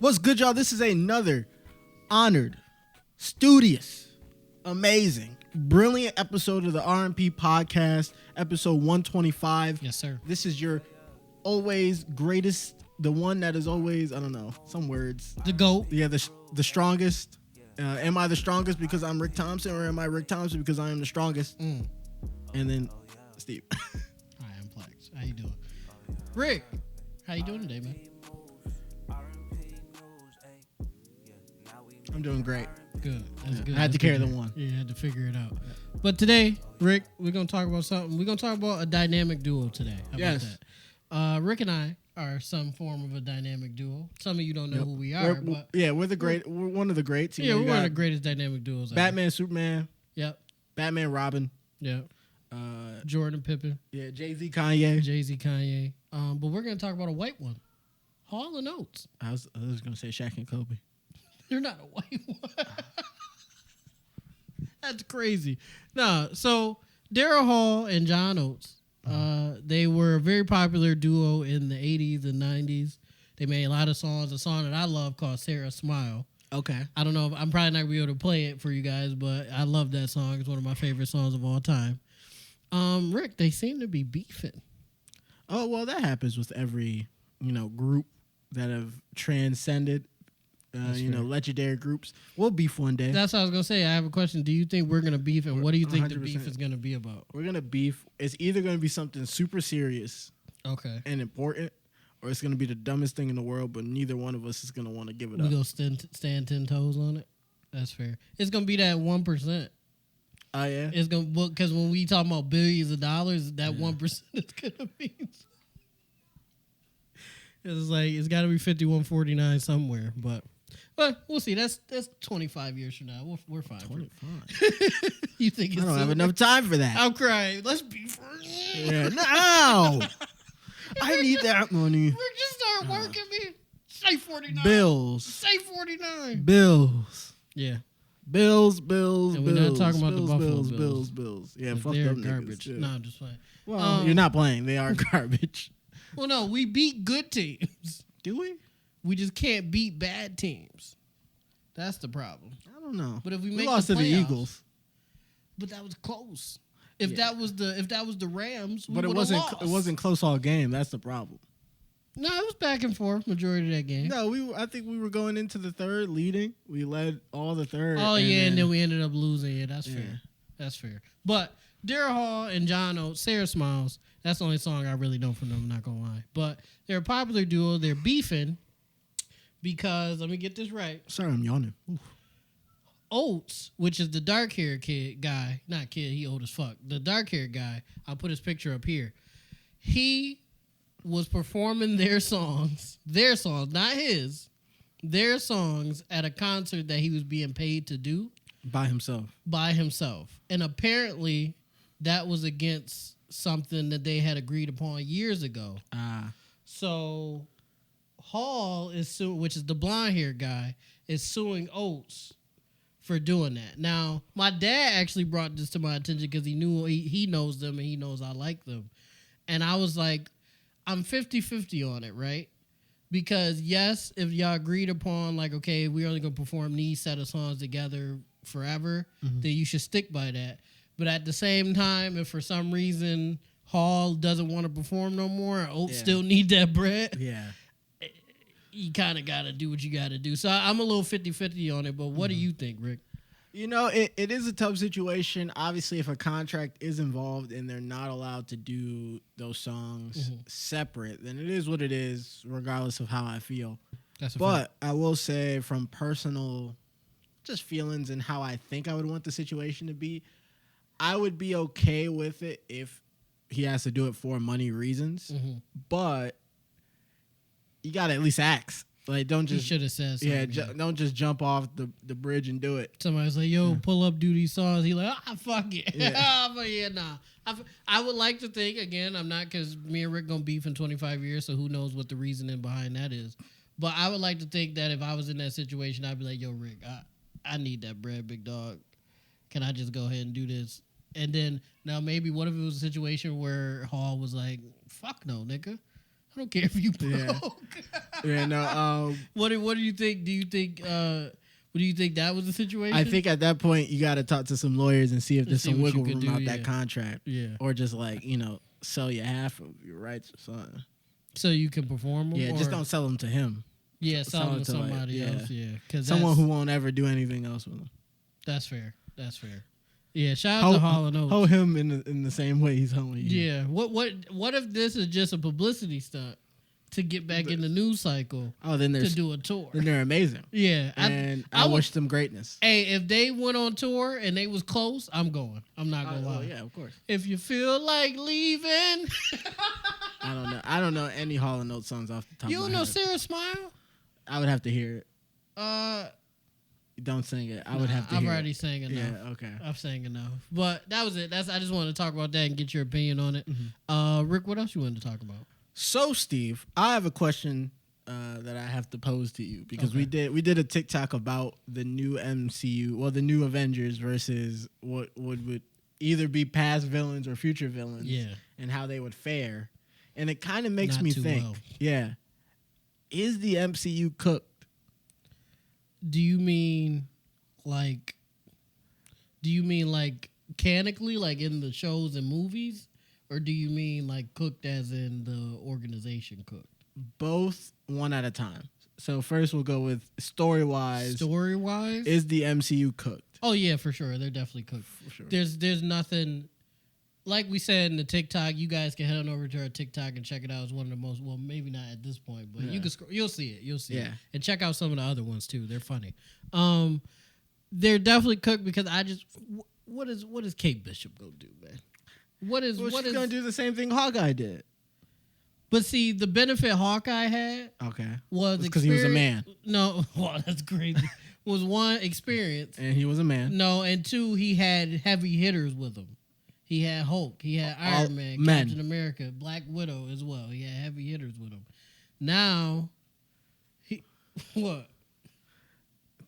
What's good, y'all? This is another honored, studious, amazing, brilliant episode of the R&P podcast, episode 125. Yes, sir. This is your always greatest, the one that is always, I don't know, some words. The GOAT. Yeah, the strongest. Am I the strongest because I'm Rick Thompson, or am I Rick Thompson because I am the strongest? And then Steve. Hi, I'm PLAX. How you doing? Rick, how you doing today, man? I'm doing great. Good. That's good. I had to carry the one. Yeah, I had to figure it out. But today, Rick, we're going to talk about something. We're going to talk about a dynamic duo today. How Yes. about that? Rick and I are some form of a dynamic duo. Some of you don't know who we are, but... We're the great. We're one of the greats. Yeah, we're one of the greatest dynamic duos. Batman, Superman. Yep. Batman, Robin. Yep. Jordan Pippen. Yeah, Jay-Z, Kanye. Jay-Z, Kanye. But we're going to talk about a white one. Hall and Oates. I was going to say Shaq and Kobe. They're not a white one. That's crazy. No, so Daryl Hall and John Oates, they were a very popular duo in the 80s and 90s. They made a lot of songs. A song that I love called Sarah Smile. Okay. I don't know if I'm probably not going to be able to play it for you guys, but I love that song. It's one of my favorite songs of all time. Rick, they seem to be beefing. Oh, well, that happens with every, group that have transcended, legendary groups. We'll beef one day. That's what I was going to say. I have a question. Do you think we're going to beef, and what do you think the 100%. beef is going to be about? We're going to beef. It's either going to be something super serious and important, or it's going to be the dumbest thing in the world, but neither one of us is going to want to give it up. We going to stand 10 toes on it? That's fair. It's going to be that 1%. Oh, yeah? It's going to, because when we talk about billions of dollars, that 1% is going to be... It's like, it's got to be 5149 somewhere, but we'll see. That's 25 years from now. We're fine. 25. You think it's I don't have enough time for that. I'm crying. Let's be first. Yeah. No. I need that money. Rick, just start working me. Say 49. Bills. Say 49. Bills. Yeah. Bills. And we're not talking about the Buffalo Bills. Yeah, fuck they're them garbage. Niggas, No, I'm just playing. well, you're not playing. They are garbage. Well, no, we beat good teams. Do we? We just can't beat bad teams. That's the problem. I don't know. But if we lost the to the playoffs, Eagles, but that was close. If that was the Rams, we but it lost. wasn't close all game. That's the problem. No, it was back and forth majority of that game. No, I think we were going into the third leading. We led all the third. Oh yeah, and then we ended up losing. Yeah, that's fair. That's fair. But Daryl Hall and John Oates, Sarah Smiles. That's the only song I really know from them. I'm not gonna lie. But they're a popular duo. They're beefing because let me get this right. Sorry, I'm yawning. Oof. Oates, which is the dark-haired not kid, he old as fuck. The dark-haired guy, I'll put his picture up here. He was performing their songs, not his, their songs at a concert that he was being paid to do. By himself. And apparently that was against something that they had agreed upon years ago. So Hall is suing, which is the blonde-haired guy, is suing Oates for doing that. Now, my dad actually brought this to my attention because he knew he knows them and he knows I like them. And I was like, I'm 50-50 on it, right? Because yes, if y'all agreed upon like, okay, we're only going to perform these set of songs together forever, then you should stick by that. But at the same time, if for some reason Hall doesn't want to perform no more, Oates still need that bread. Yeah. You kind of got to do what you got to do. So I'm a little 50-50 on it, but what do you think, Rick? It is a tough situation. Obviously, if a contract is involved and they're not allowed to do those songs separate, then it is what it is, regardless of how I feel. But I will say from personal just feelings and how I think I would want the situation to be, I would be okay with it if he has to do it for money reasons. But you got to at least ask. Like, don't just... He should have said something. Yeah, don't just jump off the bridge and do it. Somebody's like, yo, pull up, do these songs. He like, fuck it. Yeah. But yeah, nah. I would like to think, again, I'm not, because me and Rick gonna beef in 25 years, so who knows what the reasoning behind that is. But I would like to think that if I was in that situation, I'd be like, yo, Rick, I need that bread, big dog. Can I just go ahead and do this? And then, now maybe what if it was a situation where Hall was like, fuck no, nigga. I don't care if you broke. Yeah. No. What do you think? Do you think that was the situation? I think at that point you got to talk to some lawyers and see if there's some wiggle room out that contract. Yeah. Or just like sell you half of your rights or something. So you can perform them. Yeah. Just don't sell them to him. Yeah. Sell them to somebody else. Yeah. Because someone who won't ever do anything else with them. That's fair. Yeah, shout out to Hall and Oates. Hoe him in the same way he's hoeing you. Yeah. What if this is just a publicity stunt to get back in the news cycle? Oh, then to do a tour. Then they're amazing. Yeah. And I wish them greatness. Hey, if they went on tour and they was close, I'm going. I'm not gonna lie. Yeah, of course. If you feel like leaving, I don't know any Hall and Oates songs off the top. You of my don't know head. Sarah Smile? I would have to hear it. Don't sing it. I would have to. I've already sang enough. Yeah, okay. I've sang enough. But that was it. I just wanted to talk about that and get your opinion on it. Mm-hmm. Rick, what else you wanted to talk about? So, Steve, I have a question that I have to pose to you because we did a TikTok about the new MCU, well, the new Avengers versus what would either be past villains or future villains, and how they would fare, and it kind of makes me think, is the MCU cooked? Do you mean like canically, like in the shows and movies, or do you mean like cooked as in the organization cooked? Both, one at a time. So first we'll go with story-wise. Story-wise? Is the MCU cooked? Oh yeah, for sure. They're definitely cooked. For sure. There's nothing, like we said in the TikTok, you guys can head on over to our TikTok and check it out. It's one of the most, well, maybe not at this point, but you'll see it. You'll see it. And check out some of the other ones too. They're funny. They're definitely cooked because what is Kate Bishop gonna do, man? She's gonna do the same thing Hawkeye did. But see, the benefit Hawkeye had was because he was a man. No, well, that's crazy. Was one, experience. And he was a man. No, and two, he had heavy hitters with him. He had Hulk. He had Iron Man, Captain America, Black Widow as well. He had heavy hitters with him. Now, what?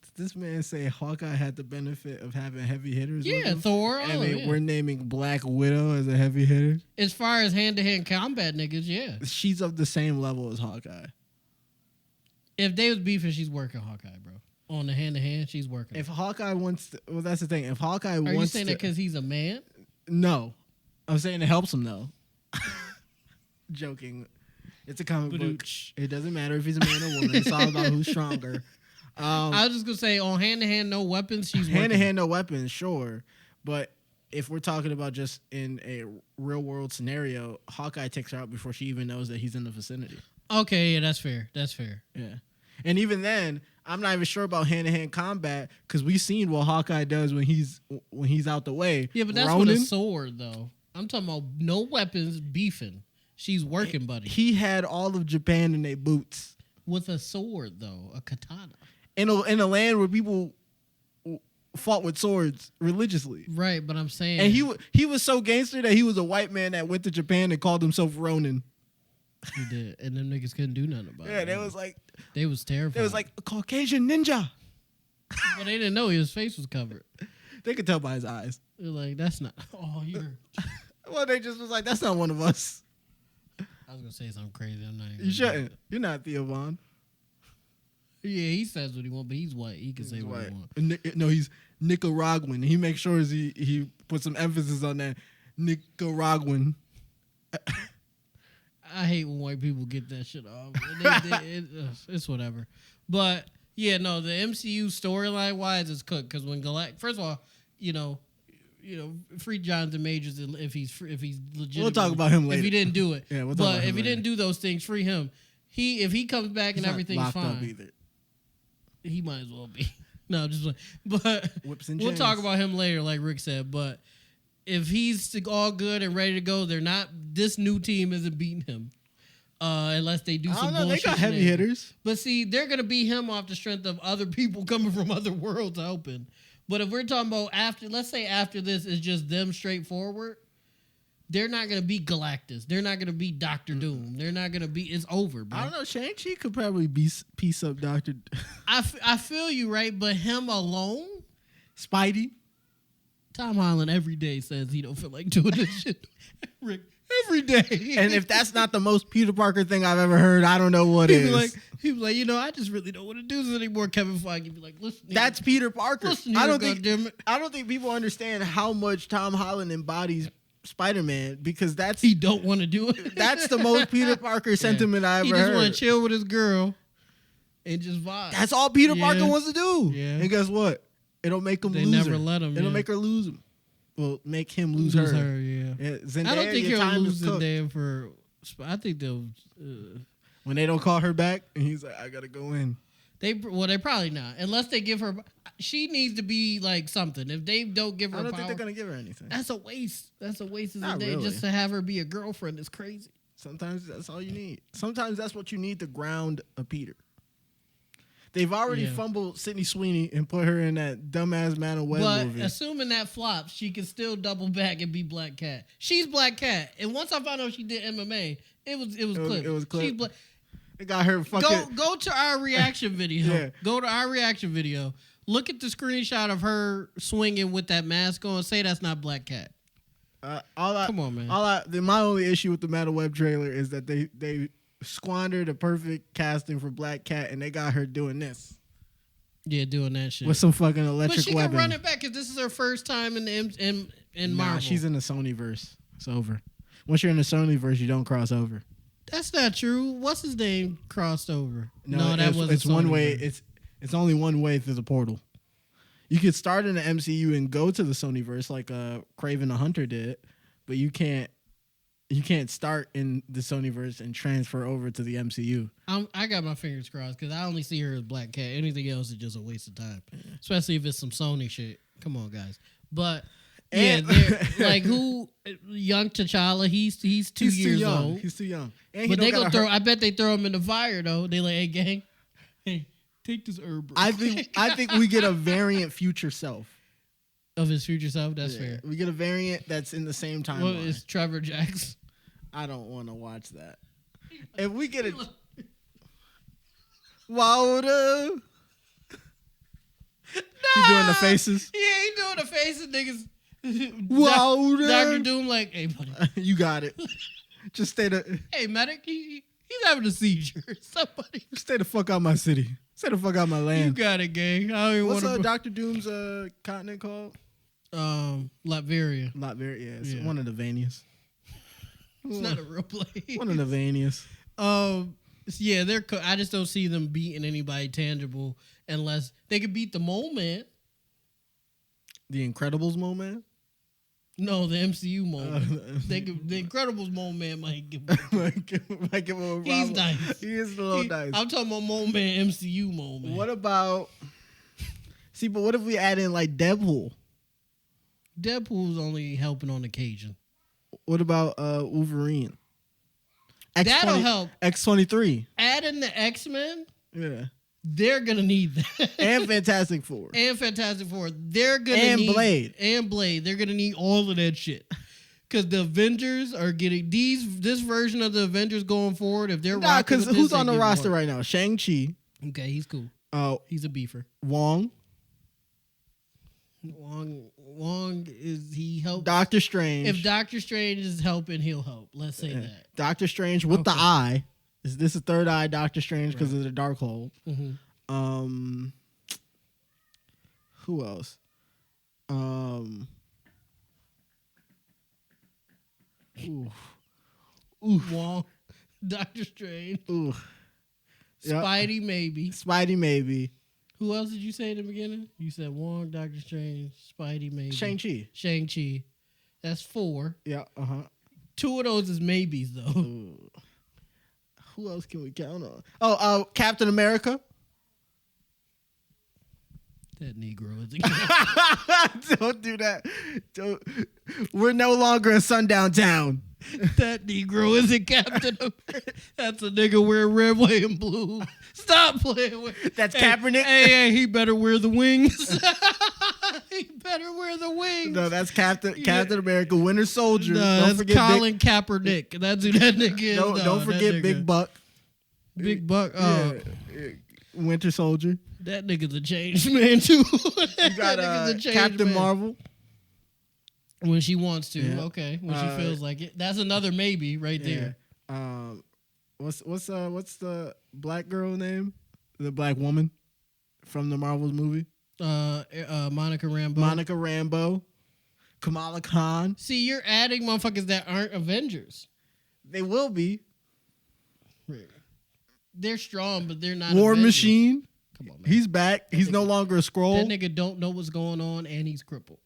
Does this man say Hawkeye had the benefit of having heavy hitters with him? Yeah, Thor. And we're naming Black Widow as a heavy hitter? As far as hand-to-hand combat niggas, yeah. She's of the same level as Hawkeye. If they was beefing, she's working Hawkeye, bro. On the hand-to-hand, she's working. If Hawkeye wants to... Well, that's the thing. If Hawkeye wants to... Are you saying that because he's a man? No. I'm saying it helps him, though. Joking. It's a comic book. It doesn't matter if he's a man or woman. It's all about who's stronger. I was just going to say, on hand-to-hand, no weapons, she's working. Hand-to-hand, no weapons, sure. But if we're talking about just in a real-world scenario, Hawkeye takes her out before she even knows that he's in the vicinity. Okay, yeah, that's fair. That's fair. Yeah. And even then, I'm not even sure about hand-to-hand combat because we've seen what Hawkeye does when he's out the way. Yeah, but that's with a sword, though. I'm talking about no weapons, beefing. She's working, buddy. He had all of Japan in their boots. With a sword, though, a katana. In a land where people fought with swords religiously. Right, but I'm saying... And he was so gangster that he was a white man that went to Japan and called himself Ronin. He did. And them niggas couldn't do nothing about it. Yeah, they was like... They was terrified. They was like, a Caucasian ninja. Well, they didn't know his face was covered. They could tell by his eyes. They're like, that's not... Oh, you're... Well, they just was like, that's not one of us. I was going to say something crazy. I'm not even... You shouldn't. You're not Theo Von. Yeah, he says what he wants, but he's white. He can say what he wants. No, he's Nicaraguan. He makes sure he puts some emphasis on that Nicaraguan. I hate when white people get that shit off. It's whatever. But yeah, no, the MCU storyline wise is cooked because when first of all, free Jonathan Majors if he's legit. We'll talk about him later. If he didn't do it, yeah, we'll talk about him if he later. didn't do those things, free him. If he comes back and everything's fine, he might as well be. No, just like, but we'll talk about him later, like Rick said. But if he's all good and ready to go, this new team isn't beating him. Unless they do some bullshit. They got heavy hitters. But see, they're going to beat him off the strength of other people coming from other worlds helping. But if we're talking about let's say after this is just them straightforward, they're not going to beat Galactus. They're not going to beat Doctor Doom. They're not going to beat... It's over, bro. I don't know. Shang-Chi could probably piece up Doctor... I feel you, right? But him alone? Spidey? Tom Holland every day says he don't feel like doing this shit. Rick, every day. And if that's not the most Peter Parker thing I've ever heard, I don't know what is. He was like, I just really don't want to do this anymore. Kevin Feige be like, listen, that's Peter Parker. Listen here, I don't think people understand how much Tom Holland embodies Spider-Man because he don't want to do it. That's the most Peter Parker sentiment I ever heard. He just want to chill with his girl and just vibe. That's all Peter Parker wants to do. Yeah. And guess what? It'll make him lose never her. let him. It'll make her lose him. Well, make him lose her. Zendaya, I don't think he'll lose Zendaya for. I think they'll. When they don't call her back, and he's like, I gotta go in. They probably not unless they give her. She needs to be like something. If they don't give her, I don't think they're gonna give her anything. That's a waste. That's a waste of Not Zendaya really. just to have her be a girlfriend. Is crazy. Sometimes that's all you need. Sometimes that's what you need to ground a Peter. They've already fumbled Sydney Sweeney and put her in that dumbass Man of Web movie. But assuming that flops, she can still double back and be Black Cat. She's Black Cat, and once I found out she did MMA, it was Clip. It was Clip. It got her fucking. Go to our reaction video. Yeah. Go to our reaction video. Look at the screenshot of her swinging with that mask on. Say that's not Black Cat. Come on, man. My only issue with the Man of Web trailer is that they squandered a perfect casting for Black Cat and they got her doing this. Yeah, doing that shit with some fucking electric but she weapon. Can run it back because this is her first time in Marvel. She's in the Sony verse. It's over. Once you're in the Sony verse, you don't cross over. That's not true. What's his name crossed over? No, that wasn't. It's one way. It's only one way through the portal. You could start in the MCU and go to the Sony verse like Kraven the Hunter did, but you can't start in the Sonyverse and transfer over to the MCU. I got my fingers crossed because I only see her as Black Cat. Anything else is just a waste of time, especially if it's some Sony shit. Come on, guys. But like who? Young T'Challa. He's 2 years old. He's too young. And but they gonna throw. I bet they throw him in the fire though. They like, hey gang, hey, take this herb. I think we get a variant future self. Of his future self, that's fair. We get a variant that's in the same timeline. What is Trevor Jackson? I don't want to watch that. If we get it, Wilder. He doing the faces. Yeah, he doing the faces, niggas. Wilder. Dr. Doom, like, hey, buddy, you got it. Just stay the. Hey, medic, he's having a seizure. Somebody, stay the fuck out my city. Stay the fuck out my land. You got it, gang. What's Dr. Doom's continent called? Latveria. Latveria, yes. One of the Vanias. It's not a real place. One of the Vanias. Yeah, I just don't see them beating anybody tangible unless they could beat the Mole Man. The Incredibles Mole Man? No, the MCU Mole Man. The Incredibles Mole Man might give him a problem. He's nice. He is a little nice. I'm talking about Mole Man, MCU Mole Man. What about... See, but what if we add in like Deadpool? Deadpool's only helping on occasion. What about Wolverine? That'll help. X-23. Add in the X-Men. Yeah. They're going to need that. And Fantastic Four. They're going to need... Blade. And Blade. They're going to need all of that shit. Because the Avengers are getting... This version of the Avengers going forward, if they're rocking with this... Who's on the roster right now? Shang-Chi. Okay, he's cool. He's a beefer. Wong is... He helps... Doctor Strange. If Doctor Strange is helping, he'll help. Let's say that. Doctor Strange with the eye. This is third eye Doctor Strange because of the Darkhold. Mm-hmm. Who else? Wong, Doctor Strange. Spidey maybe. Who else did you say in the beginning? You said Wong, Doctor Strange, Spidey maybe. Shang-Chi. That's 4. Yeah. 2 of those is maybes though. Ooh. Who else can we count on? Captain America. That Negro is Don't do that. We're no longer a sundown town. That Negro isn't Captain America. That's a nigga wearing red, white, and blue. Stop playing with. That's Kaepernick. Hey, he better wear the wings. He better wear the wings. No, that's Captain America, Winter Soldier. No, that's Colin Kaepernick. That's who that nigga is. Don't forget Big Buck. Big Buck. Winter Soldier. That nigga's a changed man too. You got Captain Marvel. When she wants to, okay. When she feels like it, that's another maybe right there. What's the black girl name? The black woman from the Marvels movie? Monica Rambeau. Monica Rambeau. Kamala Khan. See, you're adding motherfuckers that aren't Avengers. They will be. They're strong, but they're not. War Avengers. Machine. Come on, man. He's back. He's no longer a Skrull. That nigga don't know what's going on, and he's crippled.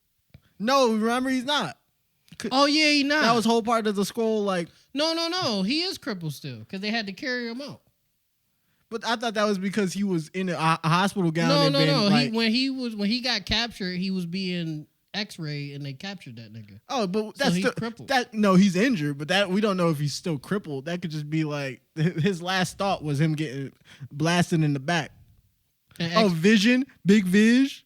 No, remember he's not. Oh yeah, he's not. That was whole part of the Skrull. Like no, he is crippled still because they had to carry him out. But I thought that was because he was in a hospital gown. No. Like, when he got captured, he was being X-rayed, and they captured that nigga. Oh, but that's he's still, crippled. No, he's injured, but that we don't know if he's still crippled. That could just be like his last thought was him getting blasted in the back. Vision, Big Viz.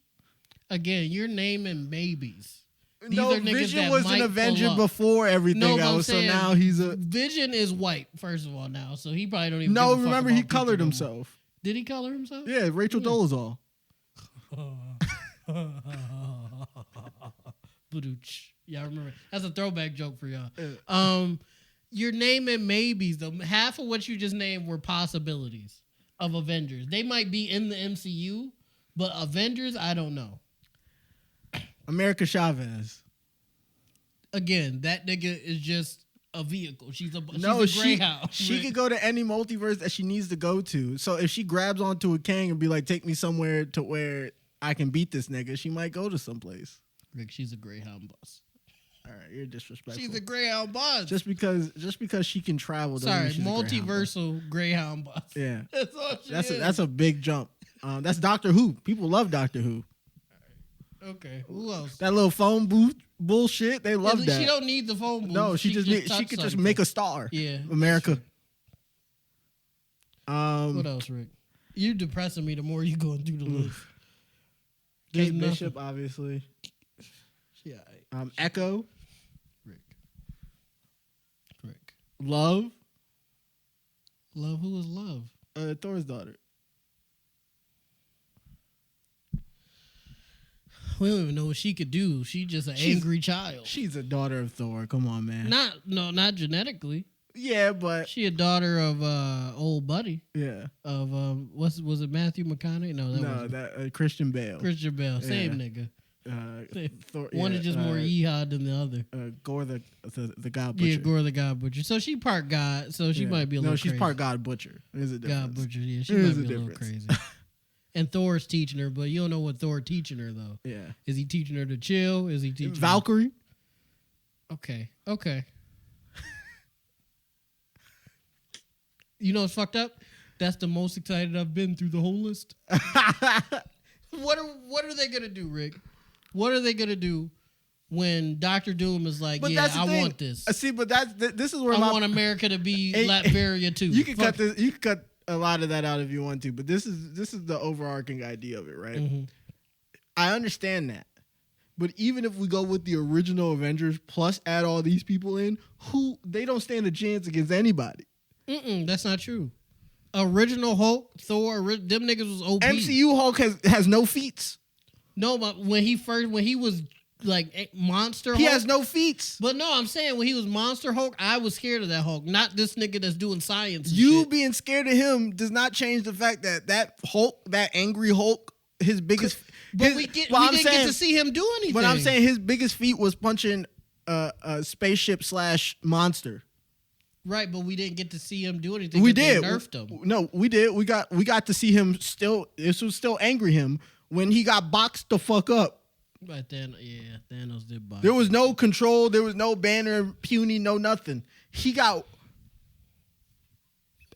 Again, you're naming maybes. These No, are niggas Vision that was might an Avenger pull up. before everything else, so now he's a... Vision is white, first of all, now, so he probably don't even No, give a fuck remember about he colored people no himself. more. Did he color himself? Yeah, Rachel Dolezal. Yeah, I remember. That's a throwback joke for y'all. You're naming maybes, though. Half of what you just named were possibilities of Avengers. They might be in the MCU, but Avengers, I don't know. America Chavez. Again, that nigga is just a vehicle. She's a greyhound. She could go to any multiverse that she needs to go to. So if she grabs onto a Kang and be like, take me somewhere to where I can beat this nigga, she might go to someplace. Rick, she's a greyhound bus. All right, you're disrespectful. She's a greyhound bus. Just because she can travel. Sorry, multiversal greyhound bus. Yeah, that's all she is. That's a big jump. That's Doctor Who. People love Doctor Who. Okay, who else? That little phone booth bullshit. They love that. She don't need the phone booth. No, she could just make a star. Yeah, America. What else, Rick? You're depressing me the more you going through the list. Kate Bishop, obviously. Yeah. Echo. Rick. Love. Love. Who is Love? Thor's daughter. We don't even know what she could do. She's just an angry child. She's a daughter of Thor. Come on, man. Not genetically. Yeah, but she a daughter of old buddy. Yeah. Of was it Matthew McConaughey? No, that Christian Bale. Christian Bale, same nigga. Thor, one is just more yeehaw than the other. Gore the God Butcher. Yeah, Gore the God Butcher. So she part God. So she might be a little. No, she's crazy. part God Butcher. There's a difference. God Butcher. Yeah, she might be a little crazy. And Thor's teaching her, but you don't know what Thor teaching her though. Yeah. Is he teaching her to chill? Is he teaching Valkyrie? her? Okay. You know what's fucked up? That's the most excited I've been through the whole list. What are they gonna do, Rick? What are they gonna do when Dr. Doom is like, I want this? See, but this is where I want America to be Latveria too. You can cut this. You can cut a lot of that out if you want to, but this is the overarching idea of it, right? Mm-hmm. I understand that, but even if we go with the original Avengers plus add all these people in, they don't stand a chance against anybody. That's not true. Original Hulk, Thor, them niggas was OP. MCU Hulk has no feats. No, but when he was like Monster Hulk. He has no feats. But no, I'm saying when he was Monster Hulk, I was scared of that Hulk, not this nigga that's doing science. You being scared of him does not change the fact that Hulk, that angry Hulk, his biggest... But we didn't get to see him do anything. But I'm saying his biggest feat was punching a spaceship / monster. Right, but we didn't get to see him do anything. We did. They nerfed him. No, we did. We got to see him still. This was still angry him when he got boxed the fuck up. But then, Thanos did box. There was no control. There was no Banner, Puny, no nothing. He had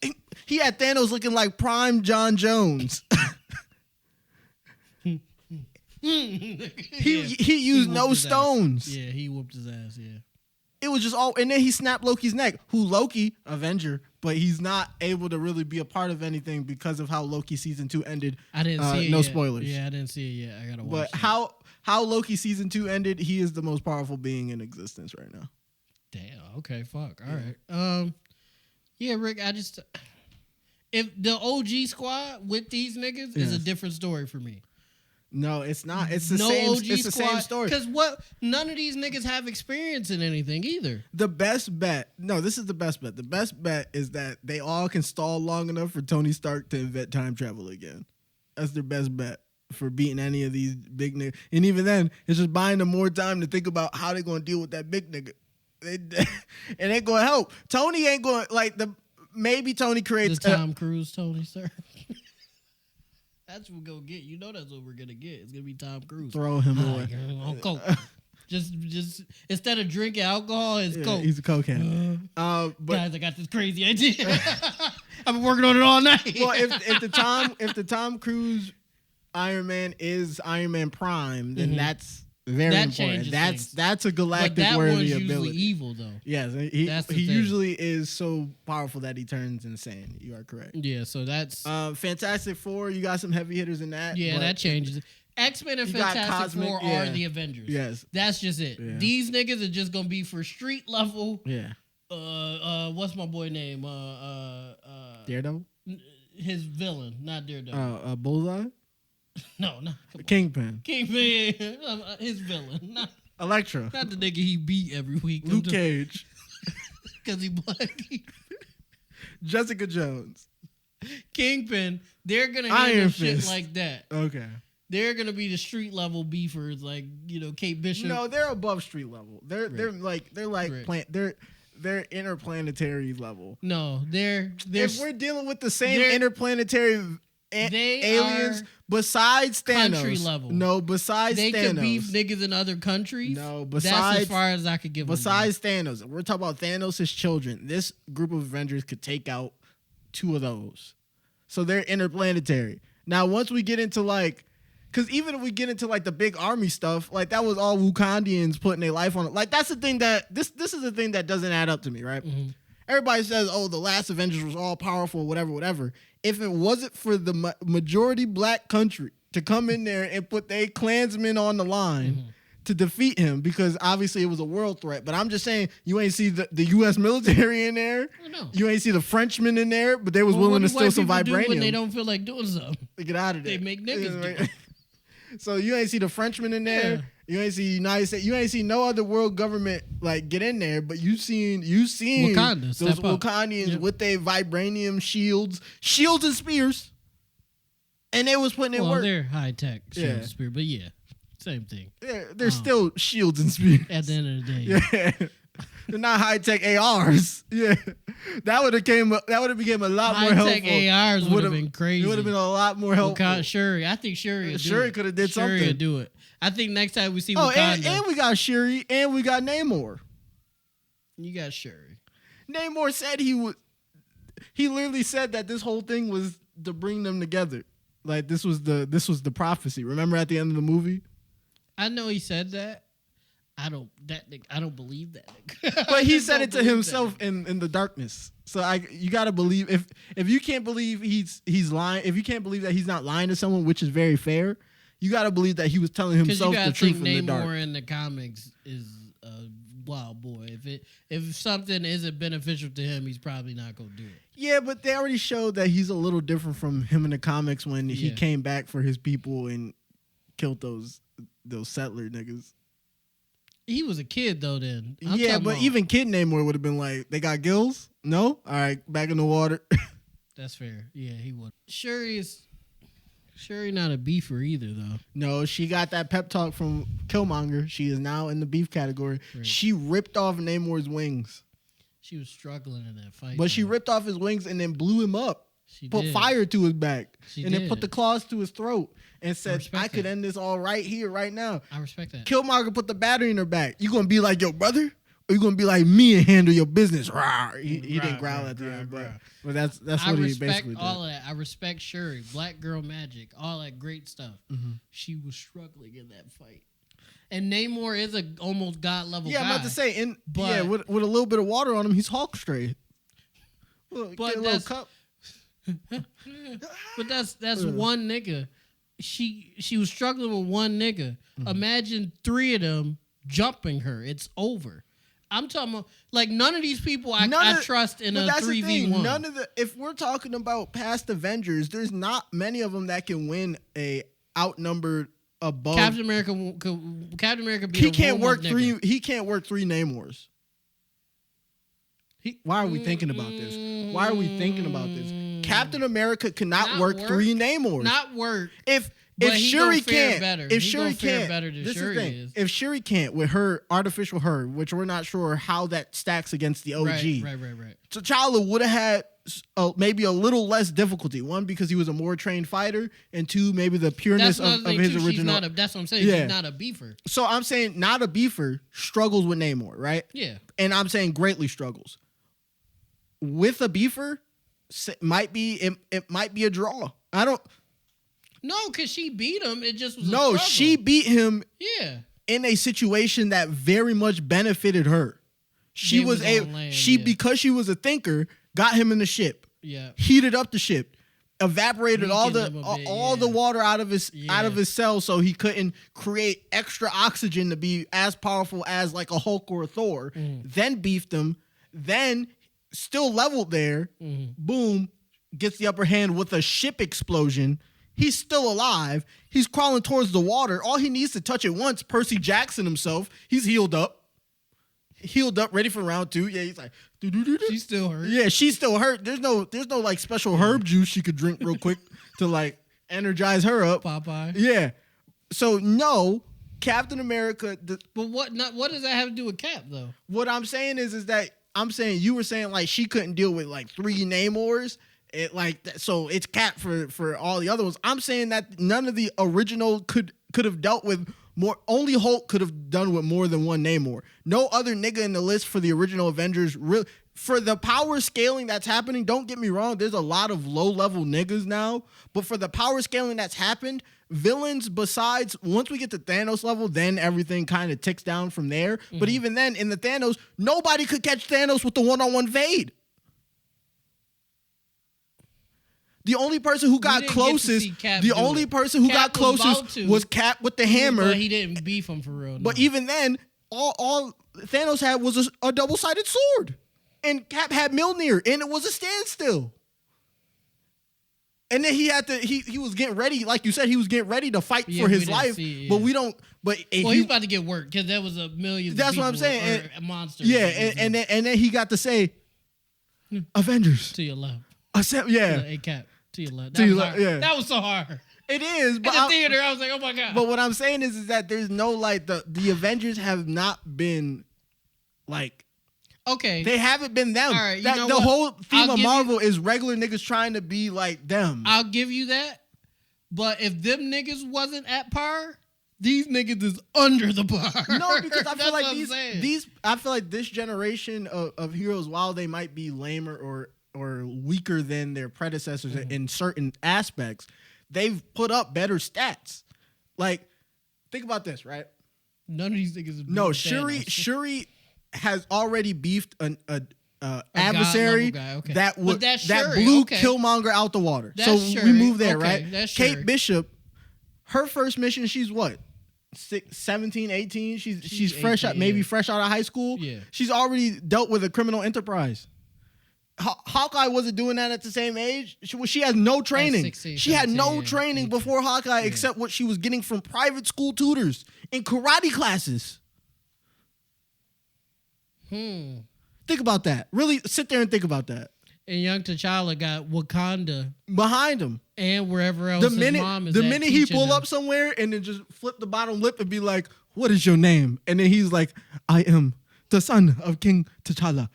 Thanos looking like prime John Jones. He used no stones. Yeah, he whooped his ass. Yeah. It was just all, and then he snapped Loki's neck. Loki, Avenger, but he's not able to really be a part of anything because of how Loki season 2 ended. I didn't see it. No yet. spoilers. Yeah, I didn't see it yet. I gotta watch. But how Loki season 2 ended, he is the most powerful being in existence right now. Damn. Okay. Fuck. All right. Yeah, Rick. If the OG squad with these niggas is a different story for me. No, it's not. It's the no same. OG It's the squad. same story. Because none of these niggas have experience in anything either. The best bet. No, this is the best bet. The best bet is that they all can stall long enough for Tony Stark to invent time travel again. That's their best bet for beating any of these big niggas. And even then, it's just buying them more time to think about how they're going to deal with that big nigga. It ain't going to help. Tony ain't going maybe Tony creates the Tom Cruise Tony Stark. That's what we're gonna get. You know that's what we're gonna get. It's gonna be Tom Cruise. Throw him away. On coke. just instead of drinking alcohol, it's coke. He's a cokehead. But guys, I got this crazy idea. I've been working on it all night. Well, if the Tom Cruise Iron Man is Iron Man Prime, then that's very important. That's a galactic worthy ability. Usually evil though. Yes, he usually is so powerful that he turns insane. You are correct. Yeah, so that's Fantastic Four. You got some heavy hitters in that. Yeah, that changes. X-Men and Fantastic Four are the Avengers. Yes, that's just it. Yeah. These niggas are just gonna be for street level. Yeah. What's my boy name? Daredevil. His villain, not Daredevil. Bullseye. No, Kingpin. His villain. Not Electra. Not the nigga he beat every week. Luke Cage. Because he black. Jessica Jones. Kingpin. They're gonna handle shit like that. Okay. They're gonna be the street level beefers, like Kate Bishop. No, they're above street level. They're interplanetary level. No, they're if we're dealing with the same interplanetary aliens besides Thanos. Country level. No, besides they Thanos. They could beef niggas in other countries. No, that's as far as I could give them. Besides Thanos, we're talking about Thanos' children. This group of Avengers could take out 2 of those. So they're interplanetary. Now, once we get into because even if we get into the big army stuff, that was all Wakandians putting their life on it. That's the thing that this is the thing that doesn't add up to me, right? Mm-hmm. Everybody says, "Oh, the last Avengers was all powerful, whatever." If it wasn't for the majority black country to come in there and put their Klansmen on the line to defeat him, because obviously it was a world threat. But I'm just saying, you ain't see the U.S. military in there. No. You ain't see the Frenchmen in there, but they was willing to steal some vibranium. Do when they don't feel like doing something? Get out of there. They make niggas do it. So you ain't see the Frenchmen in there. Yeah. You ain't see United States. You ain't see no other world government get in there. But you seen Wakanda, those Wakandians with their vibranium shields and spears, and they was putting in work. They're high tech shield and spear, but same thing. Yeah, they're still shields and spears at the end of the day. Yeah. They're not high tech ARs. Yeah, that would have became a lot more helpful. High tech ARs would have been crazy. It would have been a lot more helpful. Shuri, I think Shuri. Shuri could have did something. Shuri would do it. I think next time we see Wakanda, and we got Shuri, and we got Namor. You got Shuri. Namor said he would. He literally said that this whole thing was to bring them together. This was the prophecy. Remember at the end of the movie? I know he said that. I don't believe that. But he said it to himself in the darkness. So you gotta believe if you can't believe he's lying, if you can't believe that he's not lying to someone, which is very fair, you gotta believe that he was telling himself the truth in the dark. Namor in the comics is a wild boy. If something isn't beneficial to him, he's probably not gonna do it. Yeah, but they already showed that he's a little different from him in the comics when he came back for his people and killed those settler niggas. He was a kid though then. But even Kid Namor would have been like, they got gills? No? All right, back in the water. That's fair. Yeah, he would. Shuri not a beefer either though. No, she got that pep talk from Killmonger. She is now in the beef category. Right. She ripped off Namor's wings. She was struggling in that fight. But she ripped off his wings and then blew him up. She put fire to his back. Then put the claws to his throat and said, I could end this all right here, right now. I respect that. Killmonger put the battery in her back. You gonna be like your brother? Or you gonna be like me and handle your business? He didn't growl at the end, but that's what he basically did. I respect all of that. I respect Shuri, Black Girl Magic, all that great stuff. Mm-hmm. She was struggling in that fight. And Namor is a almost god level guy. Yeah, I'm about to say, with a little bit of water on him, he's Hulk straight. But get a little cup. But that's one nigga. She was struggling with one nigga. Mm-hmm. Imagine 3 of them jumping her. It's over. I'm talking about none of these people I trust in a 3v1. None of if we're talking about past Avengers, there's not many of them that can win a outnumbered above Captain America be he can't work three. He can't work three Namors. Why are we thinking about this? Why are we thinking about this? Captain America cannot work three Namors. Not work. If Shuri can't, if Shuri can't, this is the thing. If Shuri can't with her artificial her, which we're not sure how that stacks against the OG. Right. T'Challa would have had maybe a little less difficulty. One, because he was a more trained fighter, and two, maybe the pureness of his original. That's what I'm saying. Yeah. She's not a beefer. So I'm saying not a beefer struggles with Namor, right? Yeah. And I'm saying greatly struggles. With a beefer, it might be a draw. I don't. No, because she beat him. It just was no. She beat him. Yeah. In a situation that very much benefited her. She was because she was a thinker, got him in the ship. Yeah. Heated up the ship, evaporated all the water out of his cells, so he couldn't create extra oxygen to be as powerful as like a Hulk or a Thor. Then beefed him. Then still leveled there. Boom, gets the upper hand with a ship explosion. He's still alive. He's crawling towards the water. All he needs to touch it once. Percy Jackson himself. He's healed up, ready for round two. Yeah, he's like, she's still hurt. Yeah, she's still hurt. There's no like special herb juice she could drink real quick to like energize her up. Popeye. Yeah. So no, Captain America. But what does that have to do with Cap though? What I'm saying is that I'm saying you were saying like she couldn't deal with like three Namors. So it's Cap for all the other ones. I'm saying that none of the original could have dealt with more. Only Hulk could have done with more than one Namor. No other nigga in the list for the original Avengers. For the power scaling that's happening, don't get me wrong, there's a lot of low level niggas now. But for the power scaling that's happened, villains besides once we get to Thanos level, then everything kind of ticks down from there. But even then, in the Thanos, nobody could catch Thanos with the one-on-one fade. The only person who got closest, was Cap with the hammer. But he didn't beef him for real. No. But even then, all Thanos had was a double-sided sword. And Cap had Mjolnir, and it was a standstill. And then he was getting ready, like you said, he was getting ready to fight for his life. But we don't. But he's about to get worked because there was a million. That's what I'm saying. Monsters. Yeah, and then he got to say, Avengers to your left. A Cap to your left. That was so hard. It is, but in the theater, I was like, oh my god. But what I'm saying is that there's no like the Avengers have not been like. Okay. They haven't been them. All right, the whole theme of Marvel is regular niggas trying to be like them. I'll give you that. But if them niggas wasn't at par, these niggas is under the par. No, because I feel like I feel like this generation of heroes, while they might be lamer or weaker than their predecessors in certain aspects, they've put up better stats. Like, think about this, right? None of these niggas. Shuri has already beefed an adversary that blew Killmonger out the water. So we move there, right? Kate Bishop, her first mission, she's what? 17, 18? She's fresh 18, out, maybe fresh out of high school. Yeah. She's already dealt with a criminal enterprise. Hawkeye wasn't doing that at the same age. She has no training. 16, she had no training before Hawkeye except what she was getting from private school tutors in karate classes. Think about that. Really sit there and think about that. And young T'Challa got Wakanda behind him and wherever else his mom is. The minute he pull up somewhere and then just flip the bottom lip and be like, "What is your name?" And then he's like, "I am the son of King T'Challa."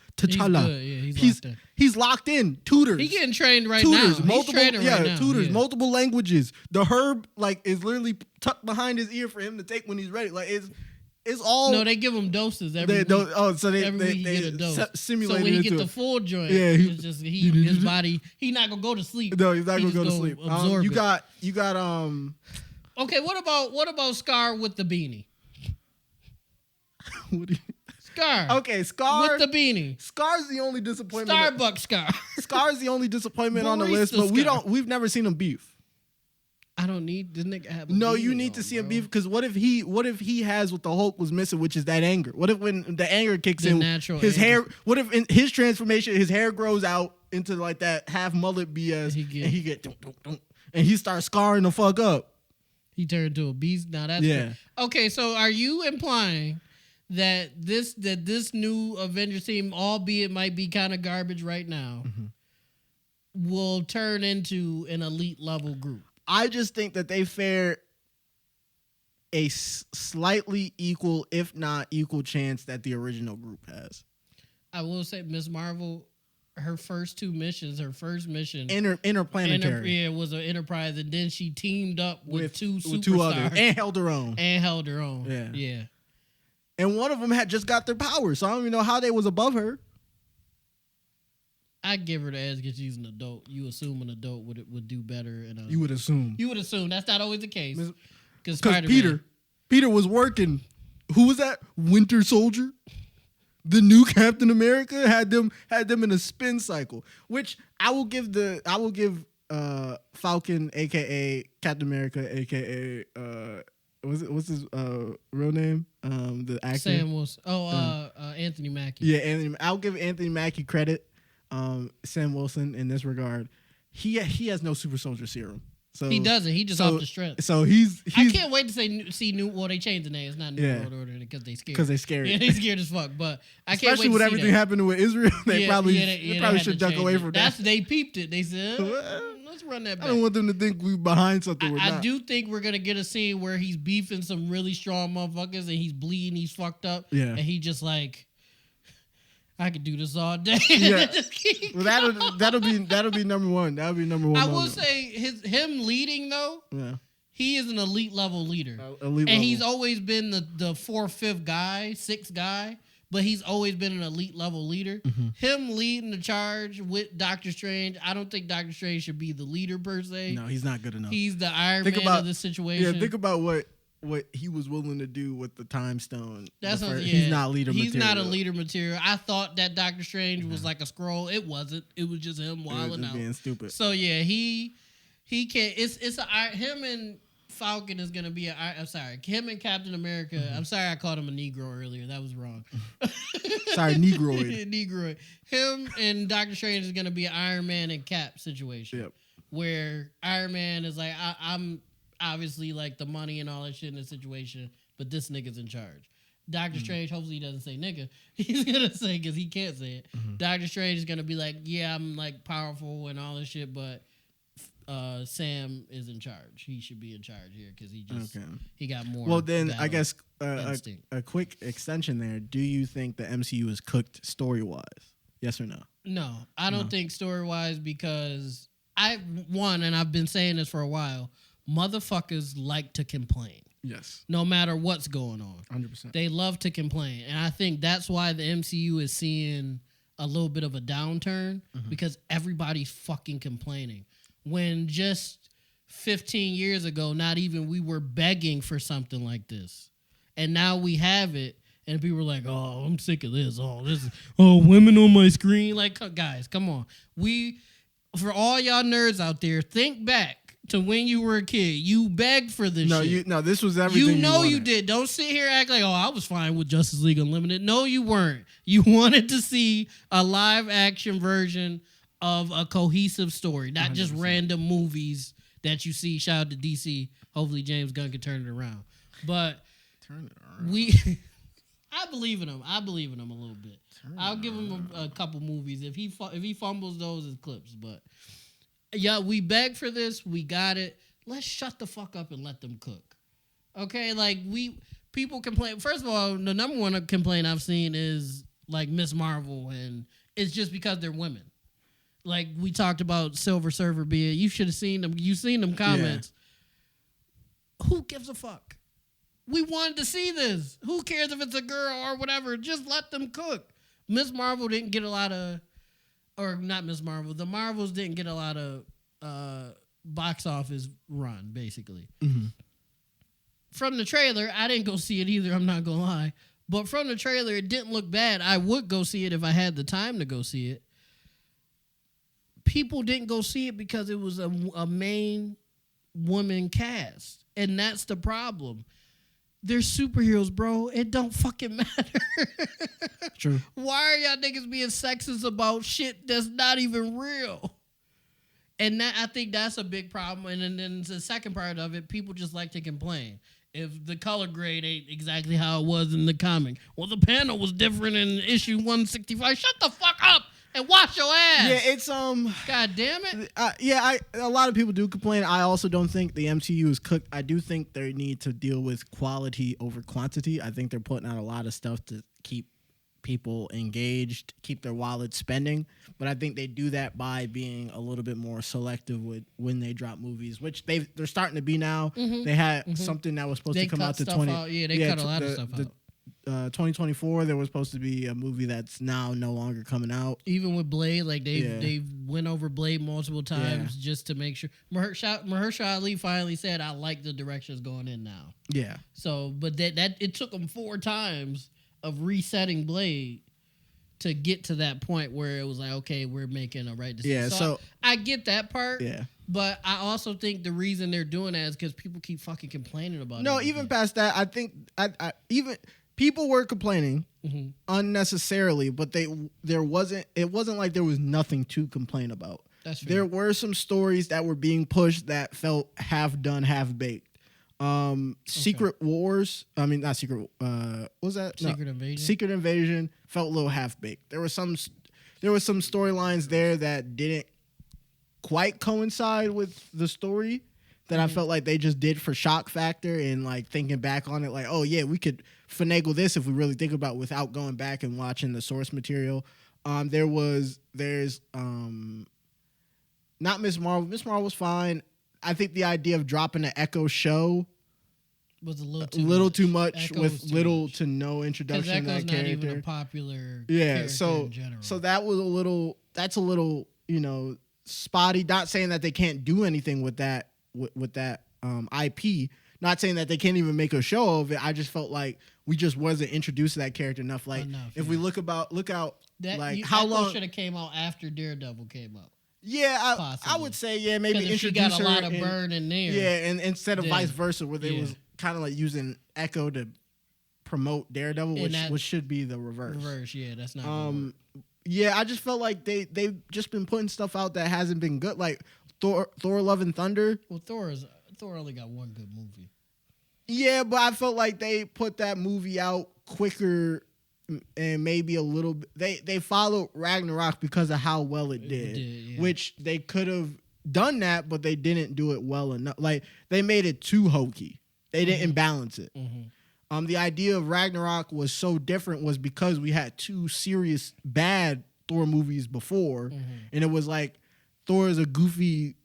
He's locked in. Tutors. He getting trained right now. He's training right now. Tutors, multiple languages. The herb is literally tucked behind his ear for him to take when he's ready. Like it's all. No, they give him doses every week. Every week he get a dose. Simulate so when he get the full joint, it's just his body. He's not gonna go to sleep. No, he's not gonna go to sleep. You got. Okay, what about Scar with the beanie? Scar. Okay, Scar with the beanie. Scar's the only disappointment. Starbucks Scar. Scar's the only disappointment on the list, but we've never seen him beef. I don't need this nigga have. No, you need to see him beef because what if he has what the Hulk was missing, which is that anger? What if when the anger kicks in, his hair? What if in his transformation, his hair grows out into like that half mullet BS, and he get and he starts scarring the fuck up? He turned to a beast. Now that's okay. So are you implying that this new Avengers team, albeit might be kind of garbage right now, will turn into an elite level group? I just think that they fare a slightly equal, if not equal, chance that the original group has. I will say, Ms. Marvel, her first two missions, her first mission, interplanetary, was an Enterprise, and then she teamed up with two others and held her own. Yeah. And one of them had just got their power, so I don't even know how they was above her. I'd give her the edge because she's an adult. You assume an adult would do better. You would assume. You would assume. That's not always the case. Because Peter was working. Who was that? Winter Soldier? The new Captain America had them in a spin cycle, which I will give Falcon, aka Captain America, aka what's his real name? The actor Sam Wilson. Anthony Mackie. Yeah, Anthony. I'll give Anthony Mackie credit. Sam Wilson in this regard, he has no super soldier serum. So he doesn't. He just off the strength. So he's. I can't wait to see new. Well, they changed the name. It's not New World Order because they scared. Because they scared. Yeah, they scared as fuck. But I can't wait. Especially with everything happening with Israel, they probably should duck away from that. They peeped it. They said, let's run that back. I don't want them to think we behind something. I do think we're gonna get a scene where he's beefing some really strong motherfuckers and he's bleeding. He's fucked up. Yeah. And he just like, I could do this all day. Yeah. Well, that'll be number one. That'll be number one. I will say him leading though. Yeah. He is an elite level leader. He's always been the 4th, 5th guy, 6th guy, but he's always been an elite level leader. Mm-hmm. Him leading the charge with Doctor Strange, I don't think Doctor Strange should be the leader per se. No, he's not good enough. He's the Iron Man of the situation. Yeah, think about what he was willing to do with the Time Stone. He's not leader material. He's not a leader material. I thought that Doctor Strange was like a scroll. It wasn't. It was just him wilding out. Being stupid. So yeah, he can't. Him and Falcon is gonna be I'm sorry. Him and Captain America. Mm-hmm. I'm sorry I called him a Negro earlier. That was wrong. Sorry, Negroid. Negroid. Him and Doctor Strange is gonna be an Iron Man and Cap situation. Yep. Where Iron Man is like, I'm obviously like the money and all that shit in the situation, but this nigga's in charge. Doctor Strange, hopefully he doesn't say nigga. He's gonna say, because he can't say it. Mm-hmm. Doctor Strange is gonna be like, yeah, I'm like powerful and all this shit, but Sam is in charge. He should be in charge here because he got more. Well, then I guess a quick extension there. Do you think the MCU is cooked story wise? Yes or no? No, I don't think story wise because and I've been saying this for a while. Motherfuckers like to complain. Yes. No matter what's going on. 100%. They love to complain. And I think that's why the MCU is seeing a little bit of a downturn because everybody's fucking complaining. When just 15 years ago, not even we were begging for something like this. And now we have it. And people are like, oh, I'm sick of this. Women on my screen. Like, guys, come on. For all y'all nerds out there, think back to when you were a kid. You begged for this shit. This was everything you did. Don't sit here and act like, I was fine with Justice League Unlimited. No, you weren't. You wanted to see a live action version of a cohesive story, not 100%. Just random movies that you see. Shout out to DC. Hopefully James Gunn can turn it around. But I believe in him. I believe in him a little bit. I'll give him a couple movies. If he fumbles those, it's clips. But yeah, we begged for this. We got it. Let's shut the fuck up and let them cook. Okay, like people complain. First of all, the number one complaint I've seen is like Miss Marvel, and it's just because they're women. Like we talked about Silver Surfer being. You should have seen them. You seen them comments. Yeah. Who gives a fuck? We wanted to see this. Who cares if it's a girl or whatever? Just let them cook. Miss Marvel didn't get a lot of, or not Miss Marvel. The Marvels didn't get a lot of box office run, basically. Mm-hmm. From the trailer, I didn't go see it either. I'm not gonna lie, but from the trailer, it didn't look bad. I would go see it if I had the time to go see it. People didn't go see it because it was a main woman cast, and that's the problem. They're superheroes, bro. It don't fucking matter. True. Why are y'all niggas being sexist about shit that's not even real? And that I think that's a big problem. And then the second part of it, people just like to complain. If the color grade ain't exactly how it was in the comic, well, the panel was different in issue 165. Shut the fuck up and wash your ass. Yeah, it's God damn it. A lot of people do complain. I also don't think the MCU is cooked. I do think they need to deal with quality over quantity. I think they're putting out a lot of stuff to keep people engaged, keep their wallets spending, but I think they do that by being a little bit more selective with when they drop movies, which they're starting to be now. Mm-hmm. They had something that was supposed to come out to 20. They cut a lot of stuff out. 2024, there was supposed to be a movie that's now no longer coming out. Even with Blade, like they went over Blade multiple times just to make sure. Mahershala Ali finally said, "I like the directions going in now." Yeah. So, but that it took them 4 times of resetting Blade to get to that point where it was like, okay, we're making a right decision. Yeah, so I get that part. Yeah. But I also think the reason they're doing that is because people keep fucking complaining about it. No, even past that, I think I even people were complaining unnecessarily, but it wasn't like there was nothing to complain about. That's fair. There were some stories that were being pushed that felt half done, half baked. Secret Wars. I mean, not Secret. What was that? Secret Invasion. Secret Invasion felt a little half baked. There were some storylines there that didn't quite coincide with the story that I felt like they just did for shock factor and like thinking back on it, like, oh yeah, we could finagle this if we really think about it without going back and watching the source material. There's not Miss Marvel. Miss Marvel was fine. I think the idea of dropping an Echo show was a little too much Echo with too little much. To no introduction of that Echo's character. not even a popular so in general. So that was that's a little spotty. Not saying that they can't do anything with that IP. Not saying that they can't even make a show of it. I just felt like we just wasn't introduced to that character enough. Like if we look out that, like how long should have came out after Daredevil came out. Yeah, I would say maybe introduce she got a lot of in, burn in there. Yeah, and instead of vice versa, where they was kind of like using Echo to promote Daredevil, which should be the reverse. Yeah, that's not. Yeah, I just felt like they've just been putting stuff out that hasn't been good, like Thor: Love and Thunder. Well, Thor only got one good movie. Yeah, but I felt like they put that movie out quicker. And maybe a little bit. They followed Ragnarok because of how well it did, which they could have done that, but they didn't do it well enough. Like they made it too hokey. They didn't balance it. The idea of Ragnarok was so different was because we had 2 serious bad Thor movies before, and it was like Thor is a goofy,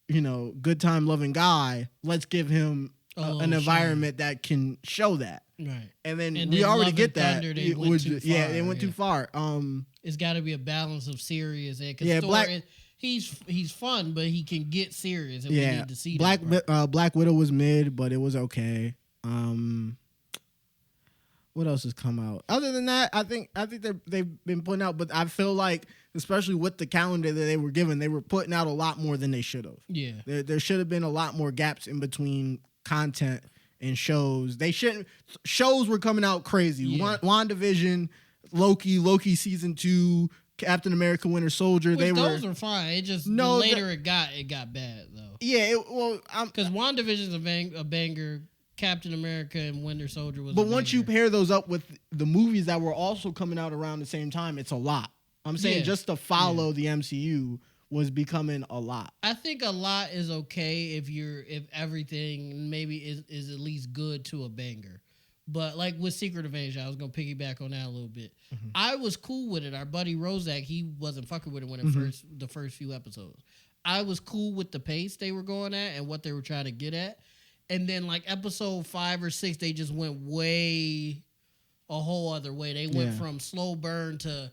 good time loving guy. Let's give him an environment that can show that. Right. And then we already get that. They went too far. It's got to be a balance of serious. Thor he's fun, but he can get serious. And we need to see Black Widow was mid, but it was okay. What else has come out? Other than that, I think they've been putting out, but I feel like, especially with the calendar that they were given, they were putting out a lot more than they should have. Yeah. There should have been a lot more gaps in between content and shows. Shows were coming out crazy. Yeah. WandaVision, Loki season 2, Captain America Winter Soldier. Those were fine. It just later it got bad though. Yeah, because WandaVision's a banger. Captain America and Winter Soldier was. But once you pair those up with the movies that were also coming out around the same time, it's a lot. I'm saying just to follow the MCU was becoming a lot. I think a lot is okay if everything maybe is at least good to a banger. But like with Secret Invasion, I was gonna piggyback on that a little bit. I was cool with it. Our buddy Rozak, he wasn't fucking with it when the first few episodes. I was cool with the pace they were going at and what they were trying to get at. And then like episode 5 or 6, they just went way a whole other way. They went from slow burn to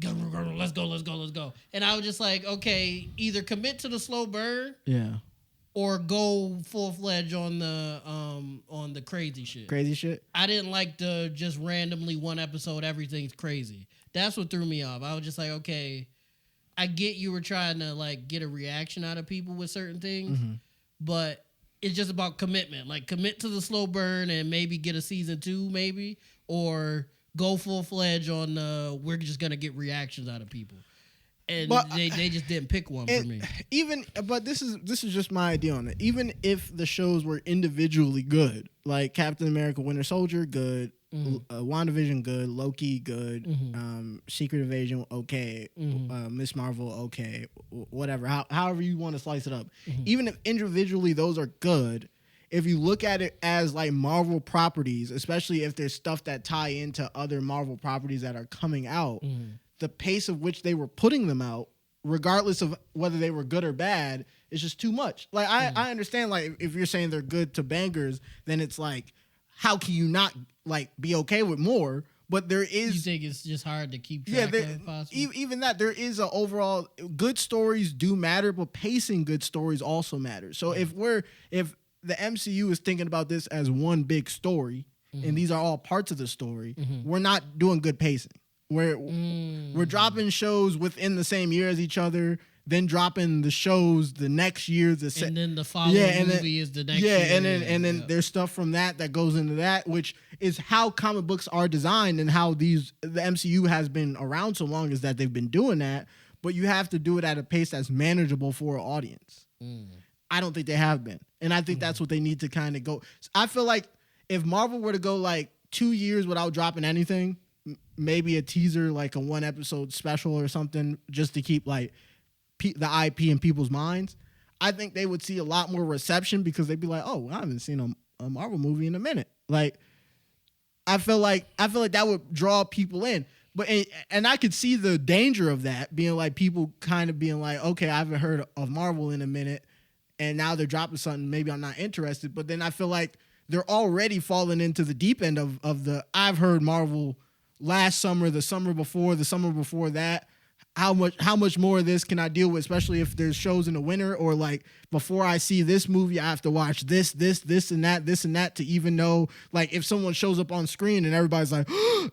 let's go. And I was just like, okay, either commit to the slow burn, or go full-fledged on the crazy shit. Crazy shit. I didn't like the just randomly one episode everything's crazy. That's what threw me off. I was just like, okay, I get you were trying to like get a reaction out of people with certain things, but it's just about commitment. Like commit to the slow burn and maybe get a season 2 maybe, or go full-fledged on we're just going to get reactions out of people. And but, they just didn't pick one for me. But this is just my idea on it. Even if the shows were individually good, like Captain America: Winter Soldier, good. WandaVision, good. Loki, good. Secret Invasion, okay. Miss Marvel, okay. Whatever. However you want to slice it up. Even if individually those are good, if you look at it as like Marvel properties, especially if there's stuff that tie into other Marvel properties that are coming out, the pace of which they were putting them out, regardless of whether they were good or bad, is just too much. Like I understand, like if you're saying they're good to bangers, then it's like, how can you not like be okay with more? But there is, you think it's just hard to keep track of, possibly? Even that, there is a overall, good stories do matter, but pacing good stories also matters. So if the MCU is thinking about this as one big story, and these are all parts of the story, we're not doing good pacing. We're dropping shows within the same year as each other, then dropping the shows the next year, and then the following movie is the next year. And then there's stuff from that goes into that, which is how comic books are designed and how the MCU has been around so long, is that they've been doing that, but you have to do it at a pace that's manageable for an audience. I don't think they have been, and I think that's what they need to kind of go. I feel like if Marvel were to go like 2 years without dropping anything, maybe a teaser, like a 1 episode special or something, just to keep like the IP in people's minds, I think they would see a lot more reception, because they'd be like, oh, I haven't seen a Marvel movie in a minute. Like, I feel like that would draw people in. But and I could see the danger of that being like, people kind of being like, okay, I haven't heard of Marvel in a minute, and now they're dropping something, maybe I'm not interested. But then I feel like they're already falling into the deep end of the, I've heard Marvel last summer, the summer before that. How much more of this can I deal with, especially if there's shows in the winter, or like before I see this movie, I have to watch this and that to even know, like, if someone shows up on screen and everybody's like,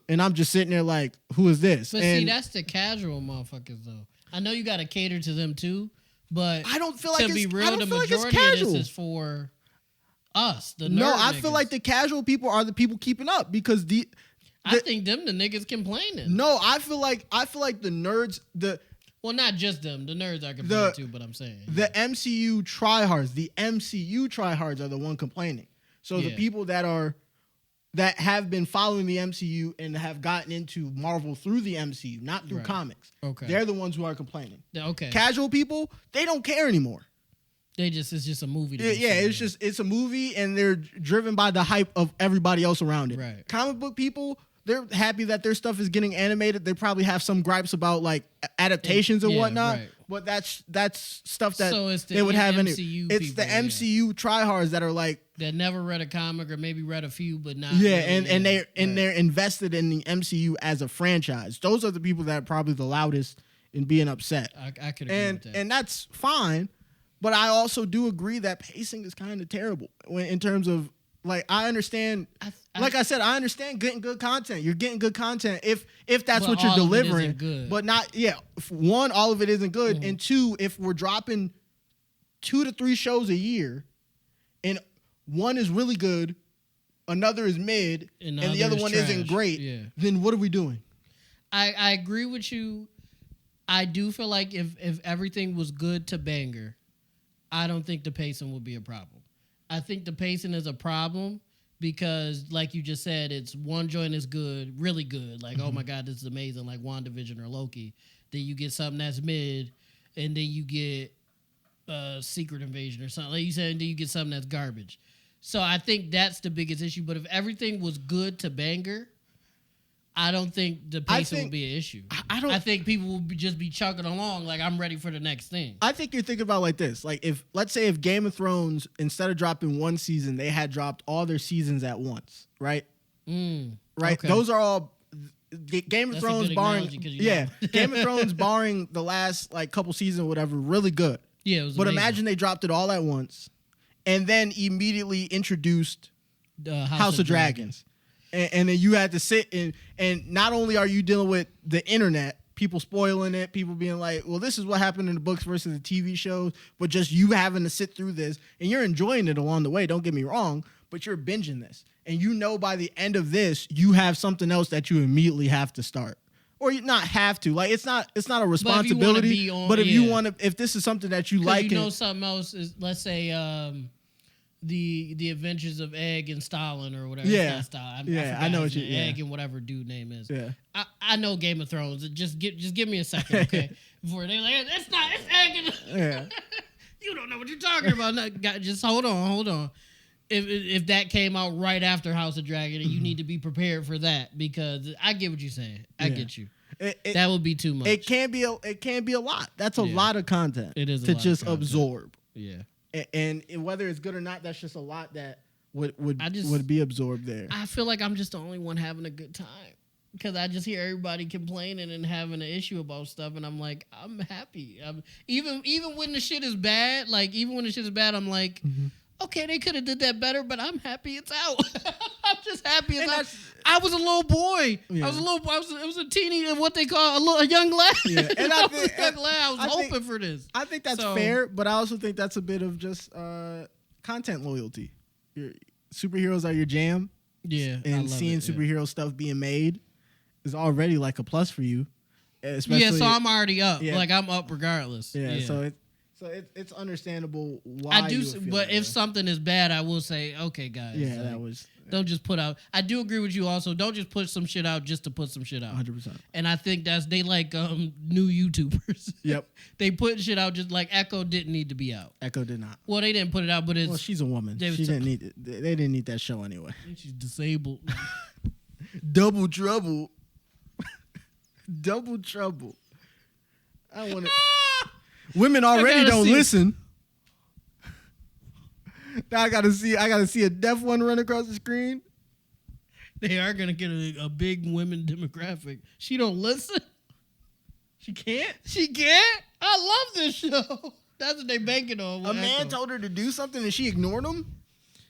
and I'm just sitting there like, who is this? But see, that's the casual motherfuckers though. I know you got to cater to them too, but I don't feel like, to be real, the majority of this is for us, the nerd I niggas. feel like the casual people are the people keeping up, because I think them the niggas complaining. No, I feel like the nerds, well, not just them. The nerds are complaining too, but I'm saying the MCU tryhards are the one complaining. So the people that have been following the MCU and have gotten into Marvel through the MCU, not through comics. Okay. They're the ones who are complaining. Okay. Casual people, they don't care anymore. It's just a movie. It's a movie, and they're driven by the hype of everybody else around it. Right. Comic book people, they're happy that their stuff is getting animated. They probably have some gripes about like adaptations and whatnot, right. But that's stuff that they would have in it. It's the MCU tryhards that are like, that never read a comic, or maybe read a few but not. Yeah, really, they're invested in the MCU as a franchise. Those are the people that are probably the loudest in being upset. I could agree with that. And that's fine, but I also do agree that pacing is kind of terrible in terms of, like, I understand. Like I said, I understand getting good content. You're getting good content if that's what you're delivering. But not, one, all of it isn't good. And two, if we're dropping 2 to 3 shows a year, and one is really good, another is mid, and the other one isn't great, then what are we doing? I agree with you. I do feel like if everything was good to banger, I don't think the pacing would be a problem. I think the pacing is a problem because, like you just said, it's one joint is good, really good. Like, oh my God, this is amazing, like WandaVision or Loki. Then you get something that's mid, and then you get Secret Invasion or something. Like you said, and then you get something that's garbage. So I think that's the biggest issue. But if everything was good to banger, I don't think the pacing would be an issue. I think people will just be chugging along like, I'm ready for the next thing. I think you're thinking about like this. Like, let's say if Game of Thrones, instead of dropping one season, they had dropped all their seasons at once, right? Right? Okay. Those are all Game of Thrones barring Game of Thrones barring the last like couple seasons or whatever, really good. Yeah, it was but amazing. Imagine they dropped it all at once and then immediately introduced House of Dragons. And then you had to sit and not only are you dealing with the internet, people spoiling it, people being like, well, this is what happened in the books versus the TV shows, but just you having to sit through this, and you're enjoying it along the way, don't get me wrong, but you're binging this. And you know by the end of this, you have something else that you immediately have to start. or you not have to. Like it's not a responsibility. But if you want to, if this is something that you like, you know, something else is, let's say, the Adventures of Egg and Stalin or whatever. Yeah, it's not Stalin. I know what you. Egg and whatever dude name is. Yeah, I know Game of Thrones. Just give me a second, okay? Before they're like, it's Egg. Yeah. You don't know what you're talking about. No, just hold on. If that came out right after House of Dragon, you need to be prepared for that, because I get what you're saying. I get you. That would be too much. It can be a lot. That's a lot of content. It is to just absorb. Yeah. And whether it's good or not, that's just a lot that would be absorbed there. I feel like I'm just the only one having a good time, because I just hear everybody complaining and having an issue about stuff, and I'm like, I'm happy. Even when the shit is bad, I'm like, okay, they could have did that better, but I'm happy it's out. I'm just happy it's out. I was a little boy. Yeah. It was a teeny, what they call a young lad. Yeah. And I was hoping for this. I think that's fair, but I also think that's a bit of just content loyalty. Superheroes are your jam. Yeah. And seeing superhero stuff being made is already like a plus for you. Especially, so I'm already up. Yeah. Like I'm up regardless. Yeah. So it's understandable why I do, but if something is bad, I will say, okay, guys. Yeah, that was. Don't just put out. I do agree with you. Also, don't just put some shit out just to put some shit out. 100%. And I think they like new YouTubers. Yep. They put shit out just like Echo didn't need to be out. Echo did not. Well, they didn't put it out, but it's. Well, she's a woman. She didn't need it. They didn't need that show anyway. She's disabled. Double trouble. Double trouble. I want to. Women already don't listen. Now I gotta see a deaf one run across the screen. They are gonna get a big women demographic. She don't listen. She can't. I love this show. That's what they banking on. A man told her to do something and she ignored him.